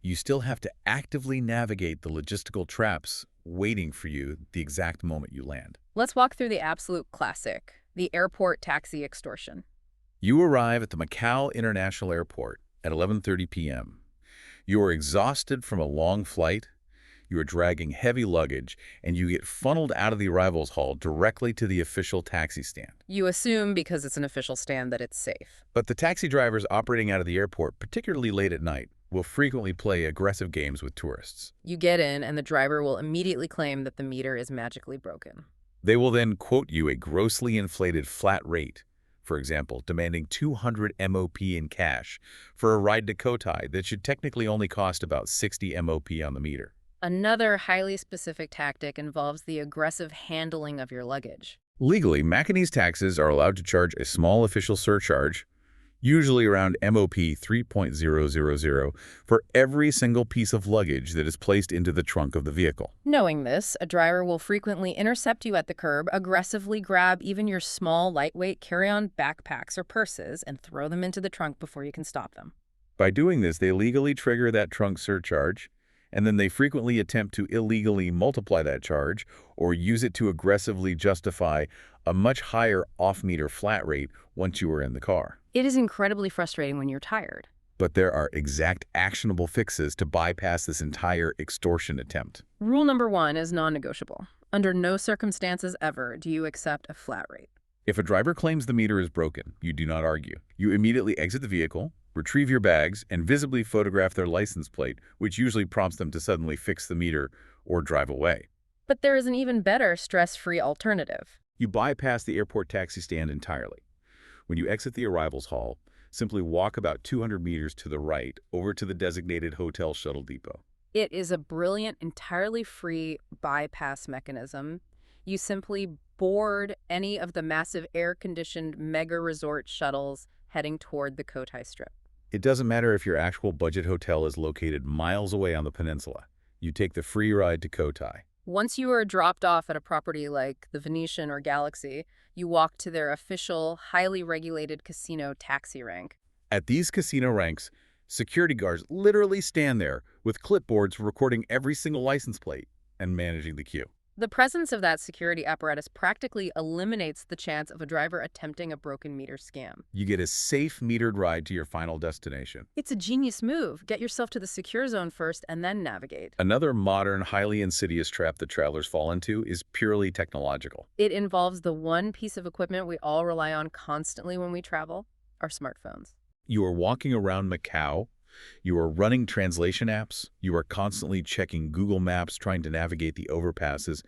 you still have to actively navigate the logistical traps waiting for you the exact moment you land. Let's walk through the absolute classic, the airport taxi extortion. You arrive at the Macau International Airport at 11:30 p.m. You are exhausted from a long flight. You are dragging heavy luggage, and you get funneled out of the arrivals hall directly to the official taxi stand. You assume, because it's an official stand, that it's safe. But the taxi drivers operating out of the airport, particularly late at night, will frequently play aggressive games with tourists. You get in, and the driver will immediately claim that the meter is magically broken. They will then quote you a grossly inflated flat rate for example, demanding 200 MOP in cash for a ride to Cotai that should technically only cost about 60 MOP on the meter. Another highly specific tactic involves the aggressive handling of your luggage. Legally, Macanese taxis are allowed to charge a small official surcharge, usually around MOP 3.000, for every single piece of luggage that is placed into the trunk of the vehicle. Knowing this, a driver will frequently intercept you at the curb, aggressively grab even your small, lightweight carry-on backpacks or purses, and throw them into the trunk before you can stop them. By doing this, they legally trigger that trunk surcharge, and then they frequently attempt to illegally multiply that charge or use it to aggressively justify a much higher off-meter flat rate once you are in the car. It is incredibly frustrating when you're tired. But there are exact actionable fixes to bypass this entire extortion attempt. Rule number 1 is non-negotiable. Under no circumstances ever do you accept a flat rate. If a driver claims the meter is broken, you do not argue. You immediately exit the vehicle, retrieve your bags, and visibly photograph their license plate, which usually prompts them to suddenly fix the meter or drive away. But there is an even better stress-free alternative. You bypass the airport taxi stand entirely. When you exit the arrivals hall, simply walk about 200 meters to the right over to the designated hotel shuttle depot. It is a brilliant, entirely free bypass mechanism. You simply board any of the massive air-conditioned mega resort shuttles heading toward the Cotai Strip. It doesn't matter if your actual budget hotel is located miles away on the peninsula. You take the free ride to Cotai. Once you are dropped off at a property like the Venetian or Galaxy, you walk to their official, highly regulated casino taxi rank. At these casino ranks, security guards literally stand there with clipboards recording every single license plate and managing the queue. The presence of that security apparatus practically eliminates the chance of a driver attempting a broken meter scam. You get a safe metered ride to your final destination. It's a genius move. Get yourself to the secure zone first and then navigate. Another modern, highly insidious trap that travelers fall into is purely technological. It involves the one piece of equipment we all rely on constantly when we travel, our smartphones. You are walking around Macau. You are running translation apps. You are constantly checking Google Maps, trying to navigate the overpasses.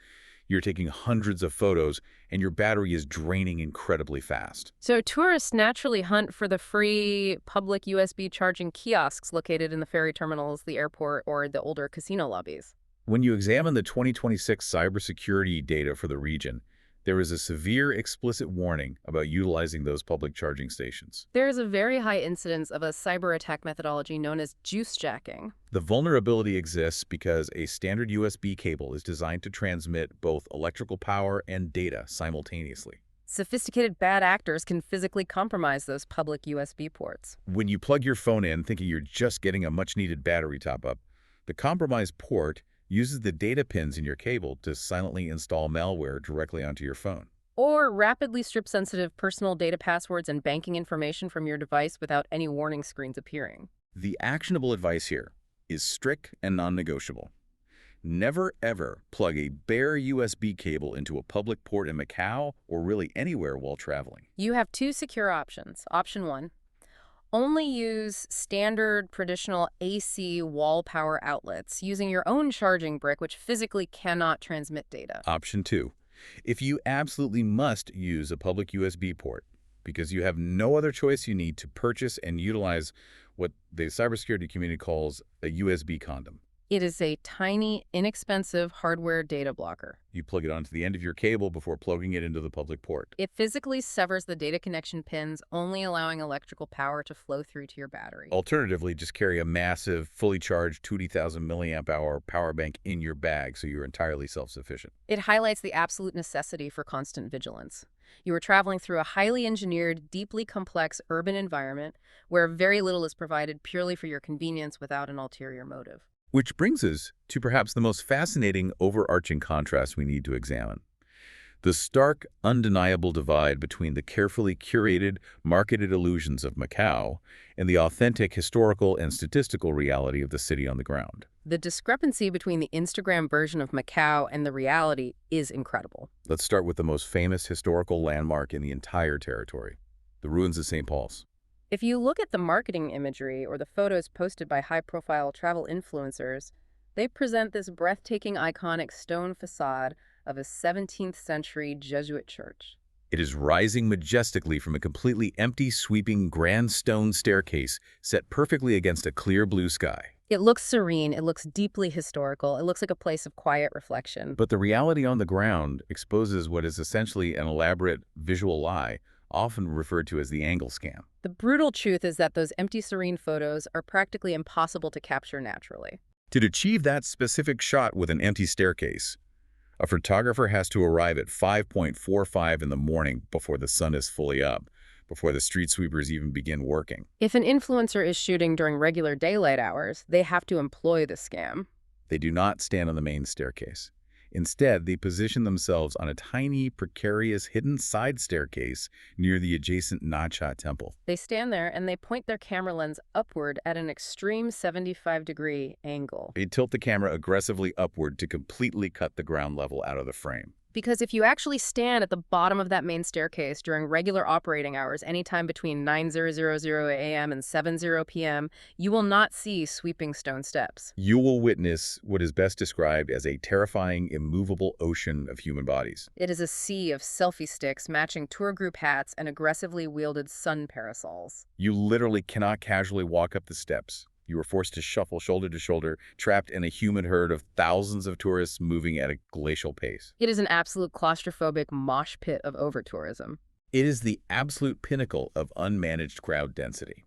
You're taking hundreds of photos, and your battery is draining incredibly fast. So tourists naturally hunt for the free public USB charging kiosks located in the ferry terminals, the airport, or the older casino lobbies. When you examine the 2026 cybersecurity data for the region, there is a severe explicit warning about utilizing those public charging stations. There is a very high incidence of a cyber attack methodology known as juice jacking. The vulnerability exists because a standard USB cable is designed to transmit both electrical power and data simultaneously. Sophisticated bad actors can physically compromise those public USB ports. When you plug your phone in thinking you're just getting a much-needed battery top-up, the compromised port uses the data pins in your cable to silently install malware directly onto your phone. Or rapidly strip sensitive personal data passwords and banking information from your device without any warning screens appearing. The actionable advice here is strict and non-negotiable. Never ever plug a bare USB cable into a public port in Macau or really anywhere while traveling. You have two secure options. Option 1. Only use standard traditional AC wall power outlets using your own charging brick, which physically cannot transmit data. Option 2. If you absolutely must use a public USB port because you have no other choice, you need to purchase and utilize what the cybersecurity community calls a USB condom. It is a tiny, inexpensive hardware data blocker. You plug it onto the end of your cable before plugging it into the public port. It physically severs the data connection pins, only allowing electrical power to flow through to your battery. Alternatively, just carry a massive, fully charged 20,000 milliamp hour power bank in your bag so you're entirely self-sufficient. It highlights the absolute necessity for constant vigilance. You are traveling through a highly engineered, deeply complex urban environment where very little is provided purely for your convenience without an ulterior motive. Which brings us to perhaps the most fascinating overarching contrast we need to examine. The stark, undeniable divide between the carefully curated, marketed illusions of Macau and the authentic historical and statistical reality of the city on the ground. The discrepancy between the Instagram version of Macau and the reality is incredible. Let's start with the most famous historical landmark in the entire territory, the ruins of St. Paul's. If you look at the marketing imagery or the photos posted by high-profile travel influencers, they present this breathtaking, iconic stone facade of a 17th century Jesuit church. It is rising majestically from a completely empty, sweeping grand stone staircase set perfectly against a clear blue sky. It looks serene, it looks deeply historical, it looks like a place of quiet reflection. But the reality on the ground exposes what is essentially an elaborate visual lie, often referred to as the angle scam. The brutal truth is that those empty, serene photos are practically impossible to capture naturally. To achieve that specific shot with an empty staircase, a photographer has to arrive at 5:45 in the morning before the sun is fully up, before the street sweepers even begin working. If an influencer is shooting during regular daylight hours, they have to employ the scam. They do not stand on the main staircase. Instead, they position themselves on a tiny, precarious, hidden side staircase near the adjacent Nacha temple. They stand there and they point their camera lens upward at an extreme 75-degree angle. They tilt the camera aggressively upward to completely cut the ground level out of the frame. Because if you actually stand at the bottom of that main staircase during regular operating hours, anytime between 9:00 a.m. and 7:00 p.m., you will not see sweeping stone steps. You will witness what is best described as a terrifying, immovable ocean of human bodies. It is a sea of selfie sticks matching tour group hats and aggressively wielded sun parasols. You literally cannot casually walk up the steps. You are forced to shuffle shoulder to shoulder, trapped in a human herd of thousands of tourists moving at a glacial pace. It is an absolute claustrophobic mosh pit of over-tourism. It is the absolute pinnacle of unmanaged crowd density.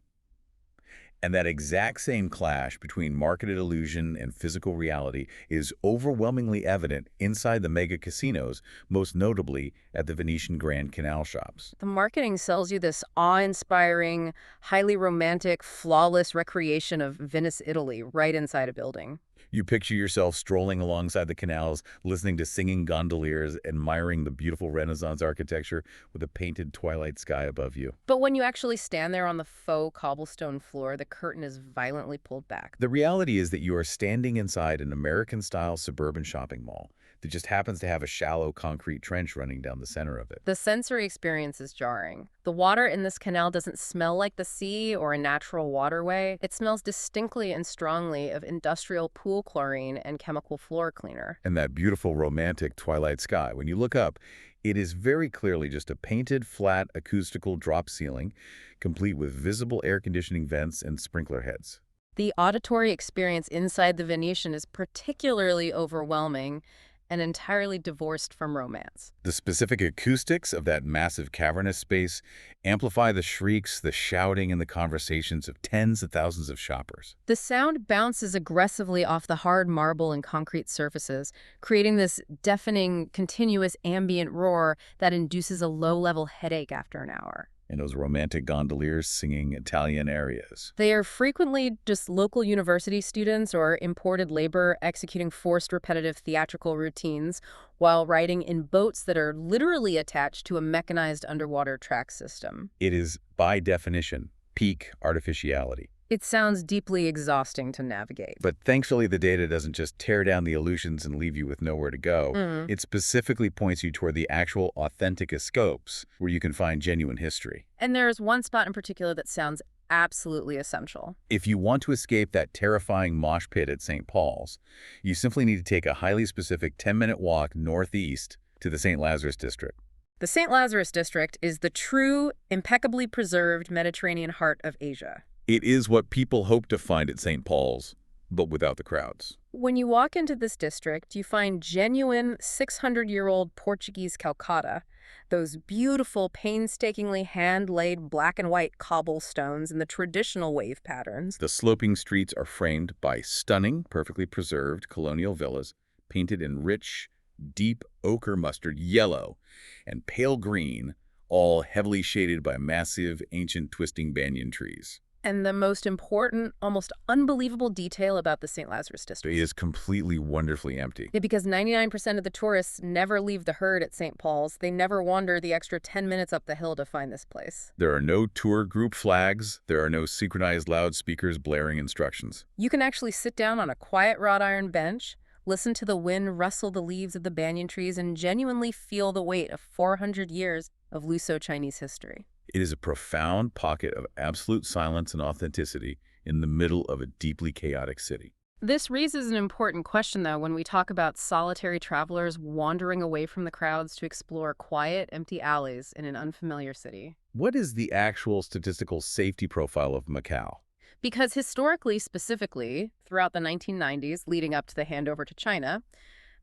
And that exact same clash between marketed illusion and physical reality is overwhelmingly evident inside the mega casinos, most notably at the Venetian Grand Canal shops. The marketing sells you this awe-inspiring, highly romantic, flawless recreation of Venice, Italy, right inside a building. You picture yourself strolling alongside the canals, listening to singing gondoliers, admiring the beautiful Renaissance architecture with a painted twilight sky above you. But when you actually stand there on the faux cobblestone floor, the curtain is violently pulled back. The reality is that you are standing inside an American-style suburban shopping mall that just happens to have a shallow concrete trench running down the center of it. The sensory experience is jarring. The water in this canal doesn't smell like the sea or a natural waterway. It smells distinctly and strongly of industrial pool chlorine and chemical floor cleaner. And that beautiful romantic twilight sky, when you look up, it is very clearly just a painted, flat, acoustical drop ceiling, complete with visible air conditioning vents and sprinkler heads. The auditory experience inside the Venetian is particularly overwhelming and entirely divorced from romance. The specific acoustics of that massive cavernous space amplify the shrieks, the shouting, and the conversations of tens of thousands of shoppers. The sound bounces aggressively off the hard marble and concrete surfaces, creating this deafening, continuous ambient roar that induces a low-level headache after an hour. And those romantic gondoliers singing Italian arias. They are frequently just local university students or imported labor executing forced repetitive theatrical routines while riding in boats that are literally attached to a mechanized underwater track system. It is, by definition, peak artificiality. It sounds deeply exhausting to navigate. But thankfully, the data doesn't just tear down the illusions and leave you with nowhere to go. It specifically points you toward the actual authentic escapes where you can find genuine history. And there's one spot in particular that sounds absolutely essential. If you want to escape that terrifying mosh pit at St. Paul's, you simply need to take a highly specific 10-minute walk northeast to the St. Lazarus district. The St. Lazarus district is the true, impeccably preserved Mediterranean heart of Asia. It is what people hope to find at St. Paul's, but without the crowds. When you walk into this district, you find genuine 600-year-old Portuguese Calcutta, those beautiful, painstakingly hand-laid black and white cobblestones in the traditional wave patterns. The sloping streets are framed by stunning, perfectly preserved colonial villas, painted in rich, deep ochre mustard yellow and pale green, all heavily shaded by massive, ancient twisting banyan trees. And the most important, almost unbelievable detail about the St. Lazarus district It is completely wonderfully empty. Yeah, because 99% of the tourists never leave the herd at St. Paul's. They never wander the extra 10 minutes up the hill to find this place. There are no tour group flags. There are no synchronized loudspeakers blaring instructions. You can actually sit down on a quiet wrought iron bench, listen to the wind rustle the leaves of the banyan trees, and genuinely feel the weight of 400 years of Luso-Chinese history. It is a profound pocket of absolute silence and authenticity in the middle of a deeply chaotic city. This raises an important question, though, when we talk about solitary travelers wandering away from the crowds to explore quiet, empty alleys in an unfamiliar city. What is the actual statistical safety profile of Macau? Because historically, specifically, throughout the 1990s, leading up to the handover to China,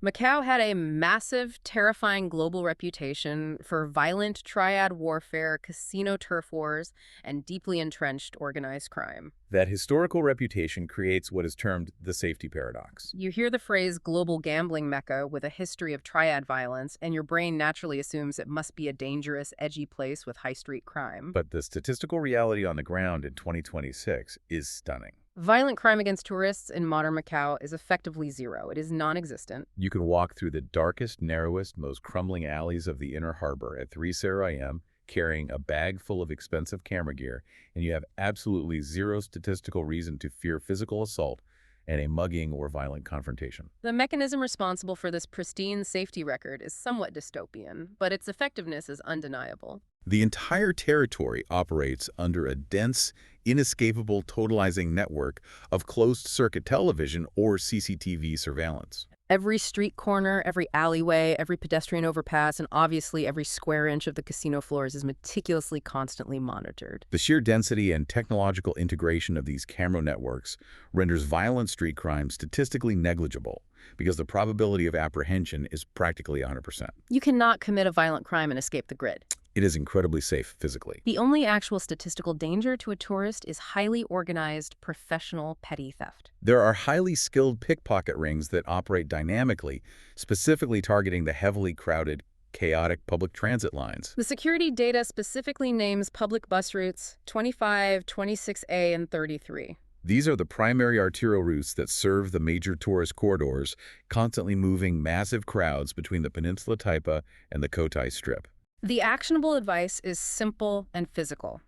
Macau had a massive, terrifying global reputation for violent triad warfare, casino turf wars, and deeply entrenched organized crime. That historical reputation creates what is termed the safety paradox. You hear the phrase global gambling mecca with a history of triad violence, and your brain naturally assumes it must be a dangerous, edgy place with high street crime. But the statistical reality on the ground in 2026 is stunning. Violent crime against tourists in modern Macau is effectively zero. It is non-existent. You can walk through the darkest, narrowest, most crumbling alleys of the inner harbor at 3 a.m. carrying a bag full of expensive camera gear, and you have absolutely zero statistical reason to fear physical assault and a mugging or violent confrontation. The mechanism responsible for this pristine safety record is somewhat dystopian, but its effectiveness is undeniable. The entire territory operates under a dense, inescapable totalizing network of closed-circuit television or CCTV surveillance. Every street corner, every alleyway, every pedestrian overpass, and obviously every square inch of the casino floors is meticulously, constantly monitored. The sheer density and technological integration of these camera networks renders violent street crime statistically negligible because the probability of apprehension is practically 100%. You cannot commit a violent crime and escape the grid. It is incredibly safe physically. The only actual statistical danger to a tourist is highly organized, professional petty theft. There are highly skilled pickpocket rings that operate dynamically, specifically targeting the heavily crowded, chaotic public transit lines. The security data specifically names public bus routes 25, 26A, and 33. These are the primary arterial routes that serve the major tourist corridors, constantly moving massive crowds between the Peninsula Taipa and the Cotai Strip. The actionable advice is simple and physical.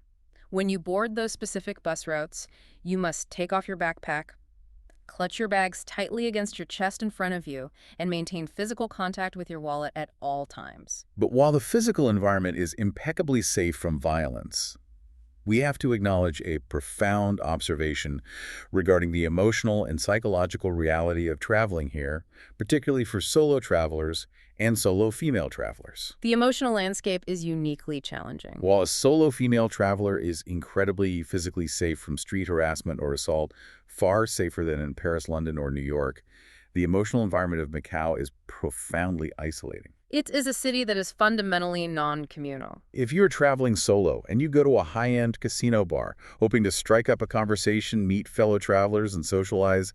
When you board those specific bus routes, you must take off your backpack, clutch your bags tightly against your chest in front of you, and maintain physical contact with your wallet at all times. But while the physical environment is impeccably safe from violence, we have to acknowledge a profound observation regarding the emotional and psychological reality of traveling here, particularly for solo travelers and solo female travelers. The emotional landscape is uniquely challenging. While a solo female traveler is incredibly physically safe from street harassment or assault, far safer than in Paris, London, or New York, the emotional environment of Macau is profoundly isolating. It is a city that is fundamentally non-communal. If you're traveling solo and you go to a high-end casino bar, hoping to strike up a conversation, meet fellow travelers, and socialize,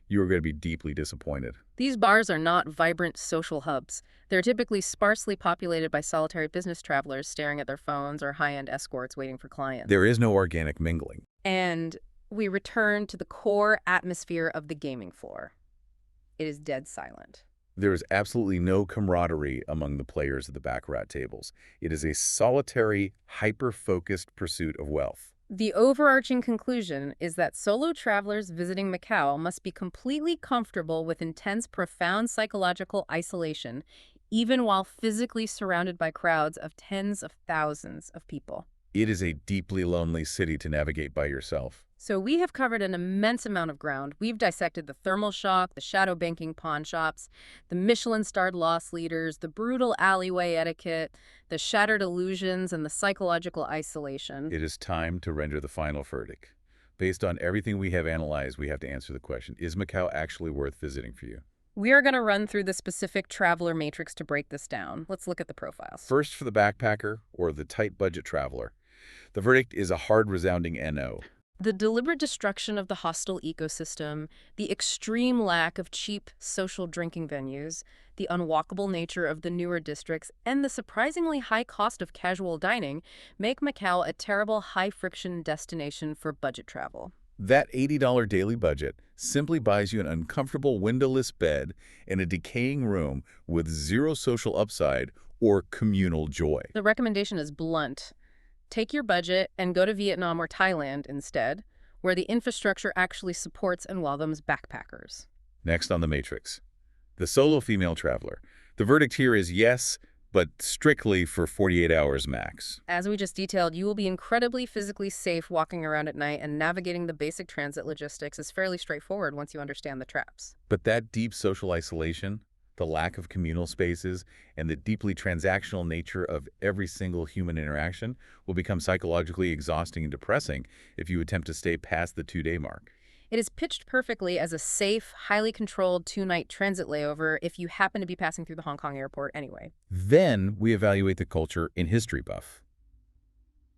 you are going to be deeply disappointed. These bars are not vibrant social hubs. They're typically sparsely populated by solitary business travelers staring at their phones or high-end escorts waiting for clients. There is no organic mingling. And we return to the core atmosphere of the gaming floor. It is dead silent. There is absolutely no camaraderie among the players at the baccarat tables. It is a solitary, hyper-focused pursuit of wealth. The overarching conclusion is that solo travelers visiting Macau must be completely comfortable with intense, profound psychological isolation, even while physically surrounded by crowds of tens of thousands of people. It is a deeply lonely city to navigate by yourself. So we have covered an immense amount of ground. We've dissected the thermal shock, the shadow banking pawn shops, the Michelin-starred loss leaders, the brutal alleyway etiquette, the shattered illusions, and the psychological isolation. It is time to render the final verdict. Based on everything we have analyzed, we have to answer the question, is Macau actually worth visiting for you? We are going to run through the specific traveler matrix to break this down. Let's look at the profiles. First, for the backpacker or the tight budget traveler, the verdict is a hard, resounding NO. The deliberate destruction of the hostile ecosystem, the extreme lack of cheap social drinking venues, the unwalkable nature of the newer districts, and the surprisingly high cost of casual dining make Macau a terrible high-friction destination for budget travel. That $80 daily budget simply buys you an uncomfortable windowless bed in a decaying room with zero social upside or communal joy. The recommendation is blunt. Take your budget and go to Vietnam or Thailand instead, where the infrastructure actually supports and welcomes backpackers. Next on the matrix, the solo female traveler. The verdict here is yes, but strictly for 48 hours max. As we just detailed, you will be incredibly physically safe walking around at night, and navigating the basic transit logistics is fairly straightforward once you understand the traps. But that deep social isolation, the lack of communal spaces, and the deeply transactional nature of every single human interaction will become psychologically exhausting and depressing if you attempt to stay past the 2-day mark. It is pitched perfectly as a safe, highly controlled 2-night transit layover if you happen to be passing through the Hong Kong airport anyway. Then we evaluate the culture in History Buff.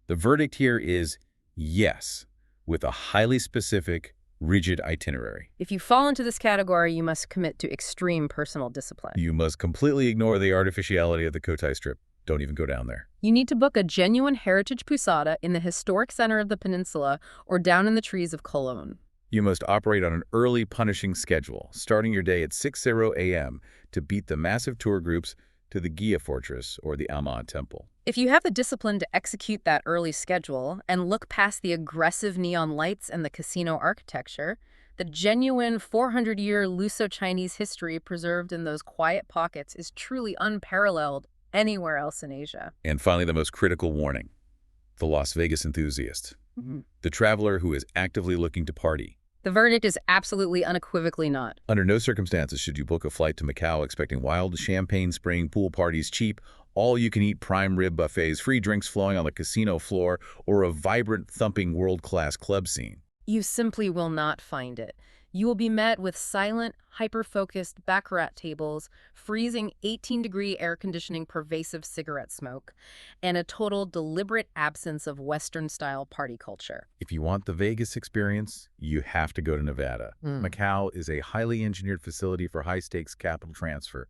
The verdict here is yes, with a highly specific, rigid itinerary. If you fall into this category, you must commit to extreme personal discipline. You must completely ignore the artificiality of the Cotai Strip. Don't even go down there. You need to book a genuine heritage pousada in the historic center of the peninsula or down in the trees of Cologne. You must operate on an early, punishing schedule, starting your day at 6:00 a.m. to beat the massive tour groups to the Gia Fortress or the Alma Temple. If you have the discipline to execute that early schedule and look past the aggressive neon lights and the casino architecture, the genuine 400-year Luso-Chinese history preserved in those quiet pockets is truly unparalleled anywhere else in Asia. And finally, the most critical warning: the Las Vegas enthusiast, the traveler who is actively looking to party. The verdict is absolutely unequivocally not. Under no circumstances should you book a flight to Macau expecting wild champagne spraying pool parties, cheap, all-you-can-eat prime rib buffets, free drinks flowing on the casino floor, or a vibrant, thumping world-class club scene. You simply will not find it. You will be met with silent, hyper-focused baccarat tables, freezing 18-degree air conditioning pervasive cigarette smoke, and a total deliberate absence of Western-style party culture. If you want the Vegas experience, you have to go to Nevada. Macau is a highly engineered facility for high-stakes capital transfer,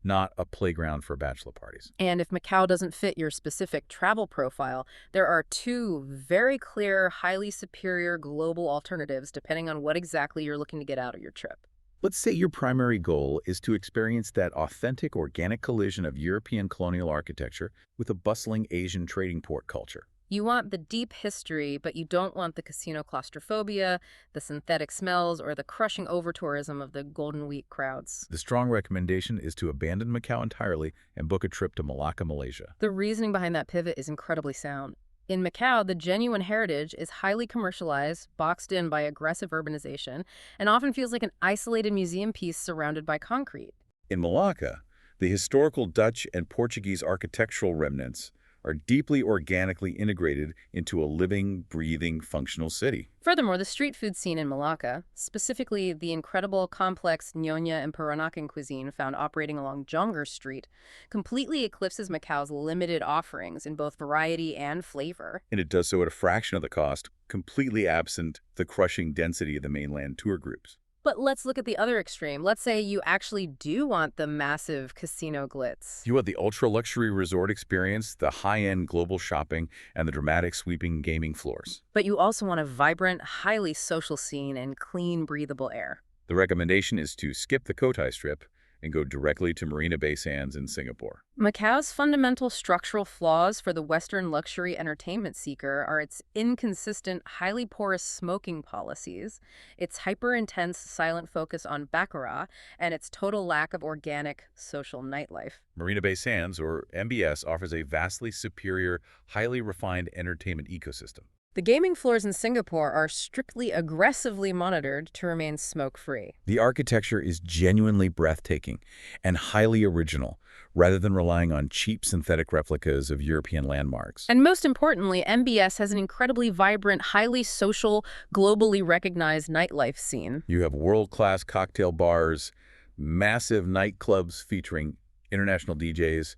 not a playground for bachelor parties. And if Macau doesn't fit your specific travel profile, there are two very clear, highly superior global alternatives depending on what exactly you're looking to get out of your trip. Let's say your primary goal is to experience that authentic organic collision of European colonial architecture with a bustling Asian trading port culture. You want the deep history, but you don't want the casino claustrophobia, the synthetic smells, or the crushing over-tourism of the Golden Week crowds. The strong recommendation is to abandon Macau entirely and book a trip to Malacca, Malaysia. The reasoning behind that pivot is incredibly sound. In Macau, the genuine heritage is highly commercialized, boxed in by aggressive urbanization, and often feels like an isolated museum piece surrounded by concrete. In Malacca, the historical Dutch and Portuguese architectural remnants are deeply organically integrated into a living, breathing, functional city. Furthermore, the street food scene in Malacca, specifically the incredible complex Nyonya and Peranakan cuisine found operating along Jongar Street, completely eclipses Macau's limited offerings in both variety and flavor. And it does so at a fraction of the cost, completely absent the crushing density of the mainland tour groups. But let's look at the other extreme. Let's say you actually do want the massive casino glitz. You want the ultra-luxury resort experience, the high-end global shopping, and the dramatic sweeping gaming floors. But you also want a vibrant, highly social scene and clean, breathable air. The recommendation is to skip the Cotai Strip and go directly to Marina Bay Sands in Singapore. Macau's fundamental structural flaws for the Western luxury entertainment seeker are its inconsistent, highly porous smoking policies, its hyper-intense silent focus on baccarat, and its total lack of organic social nightlife. Marina Bay Sands, or MBS, offers a vastly superior, highly refined entertainment ecosystem. The gaming floors in Singapore are strictly aggressively monitored to remain smoke-free. The architecture is genuinely breathtaking and highly original, rather than relying on cheap synthetic replicas of European landmarks. And most importantly, MBS has an incredibly vibrant, highly social, globally recognized nightlife scene. You have world-class cocktail bars, massive nightclubs featuring international DJs,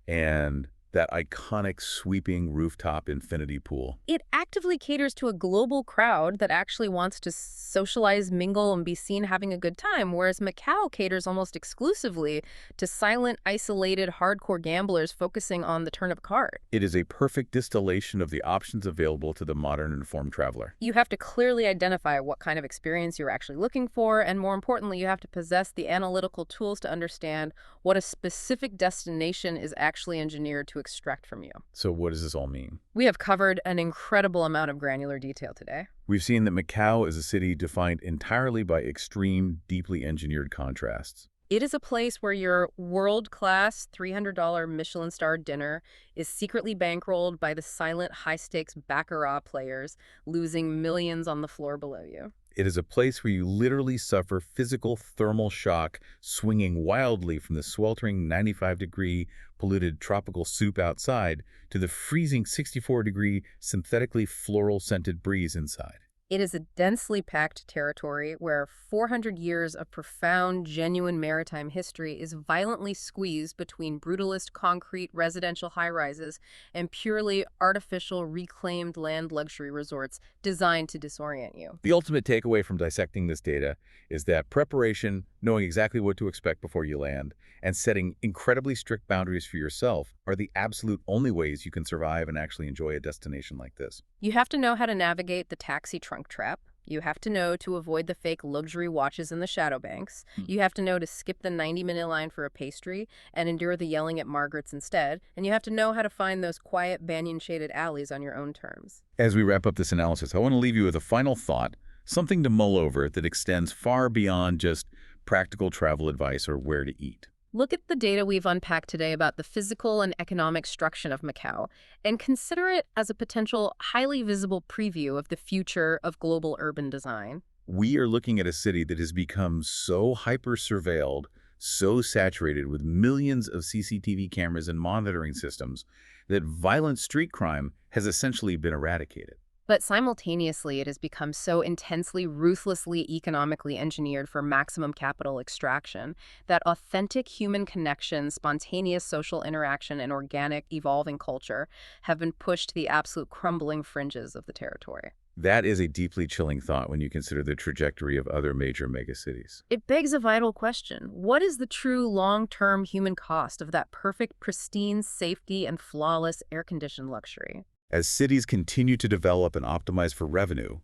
and that iconic sweeping rooftop infinity pool. It actively caters to a global crowd that actually wants to socialize, mingle, and be seen having a good time, whereas Macau caters almost exclusively to silent, isolated, hardcore gamblers focusing on the turn of a card. It is a perfect distillation of the options available to the modern informed traveler. You have to clearly identify what kind of experience you're actually looking for, and more importantly, you have to possess the analytical tools to understand what a specific destination is actually engineered to extract from you. So what does this all mean? We have covered an incredible amount of granular detail today. We've seen that Macau is a city defined entirely by extreme, deeply engineered contrasts. It is a place where your world-class $300 Michelin-star dinner is secretly bankrolled by the silent, high-stakes baccarat players, losing millions on the floor below you. It is a place where you literally suffer physical thermal shock, swinging wildly from the sweltering 95-degree polluted tropical soup outside to the freezing 64-degree synthetically floral-scented breeze inside. It is a densely packed territory where 400 years of profound, genuine maritime history is violently squeezed between brutalist concrete residential high-rises and purely artificial reclaimed land luxury resorts designed to disorient you. The ultimate takeaway from dissecting this data is that preparation, knowing exactly what to expect before you land, and setting incredibly strict boundaries for yourself are the absolute only ways you can survive and actually enjoy a destination like this. You have to know how to navigate the taxi trunk trap. You have to know to avoid the fake luxury watches in the shadow banks. You have to know to skip the 90-minute line for a pastry and endure the yelling at Margaret's instead. And you have to know how to find those quiet, banyan-shaded alleys on your own terms. As we wrap up this analysis, I want to leave you with a final thought, something to mull over that extends far beyond just practical travel advice or where to eat. Look at the data we've unpacked today about the physical and economic structure of Macau, and consider it as a potential highly visible preview of the future of global urban design. We are looking at a city that has become so hyper-surveilled, so saturated with millions of CCTV cameras and monitoring systems that violent street crime has essentially been eradicated. But simultaneously, it has become so intensely, ruthlessly economically engineered for maximum capital extraction that authentic human connection, spontaneous social interaction, and organic, evolving culture have been pushed to the absolute crumbling fringes of the territory. That is a deeply chilling thought when you consider the trajectory of other major megacities. It begs a vital question. What is the true long-term human cost of that perfect, pristine safety and flawless air-conditioned luxury? As cities continue to develop and optimize for revenue,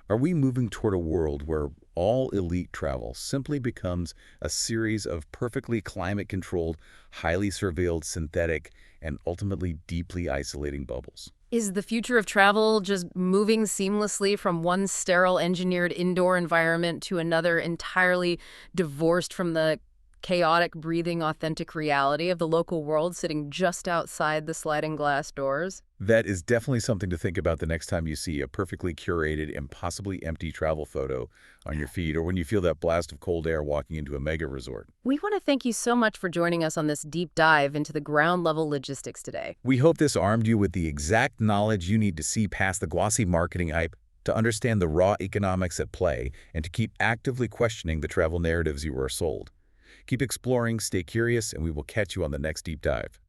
are we moving toward a world where all elite travel simply becomes a series of perfectly climate-controlled, highly surveilled synthetic, and ultimately deeply isolating bubbles? Is the future of travel just moving seamlessly from one sterile engineered indoor environment to another entirely divorced from the chaotic, breathing, authentic reality of the local world sitting just outside the sliding glass doors? That is definitely something to think about the next time you see a perfectly curated, impossibly empty travel photo on your feed, or when you feel that blast of cold air walking into a mega resort. We want to thank you so much for joining us on this deep dive into the ground-level logistics today. We hope this armed you with the exact knowledge you need to see past the glossy marketing hype, to understand the raw economics at play, and to keep actively questioning the travel narratives you were sold. Keep exploring, stay curious, and we will catch you on the next deep dive.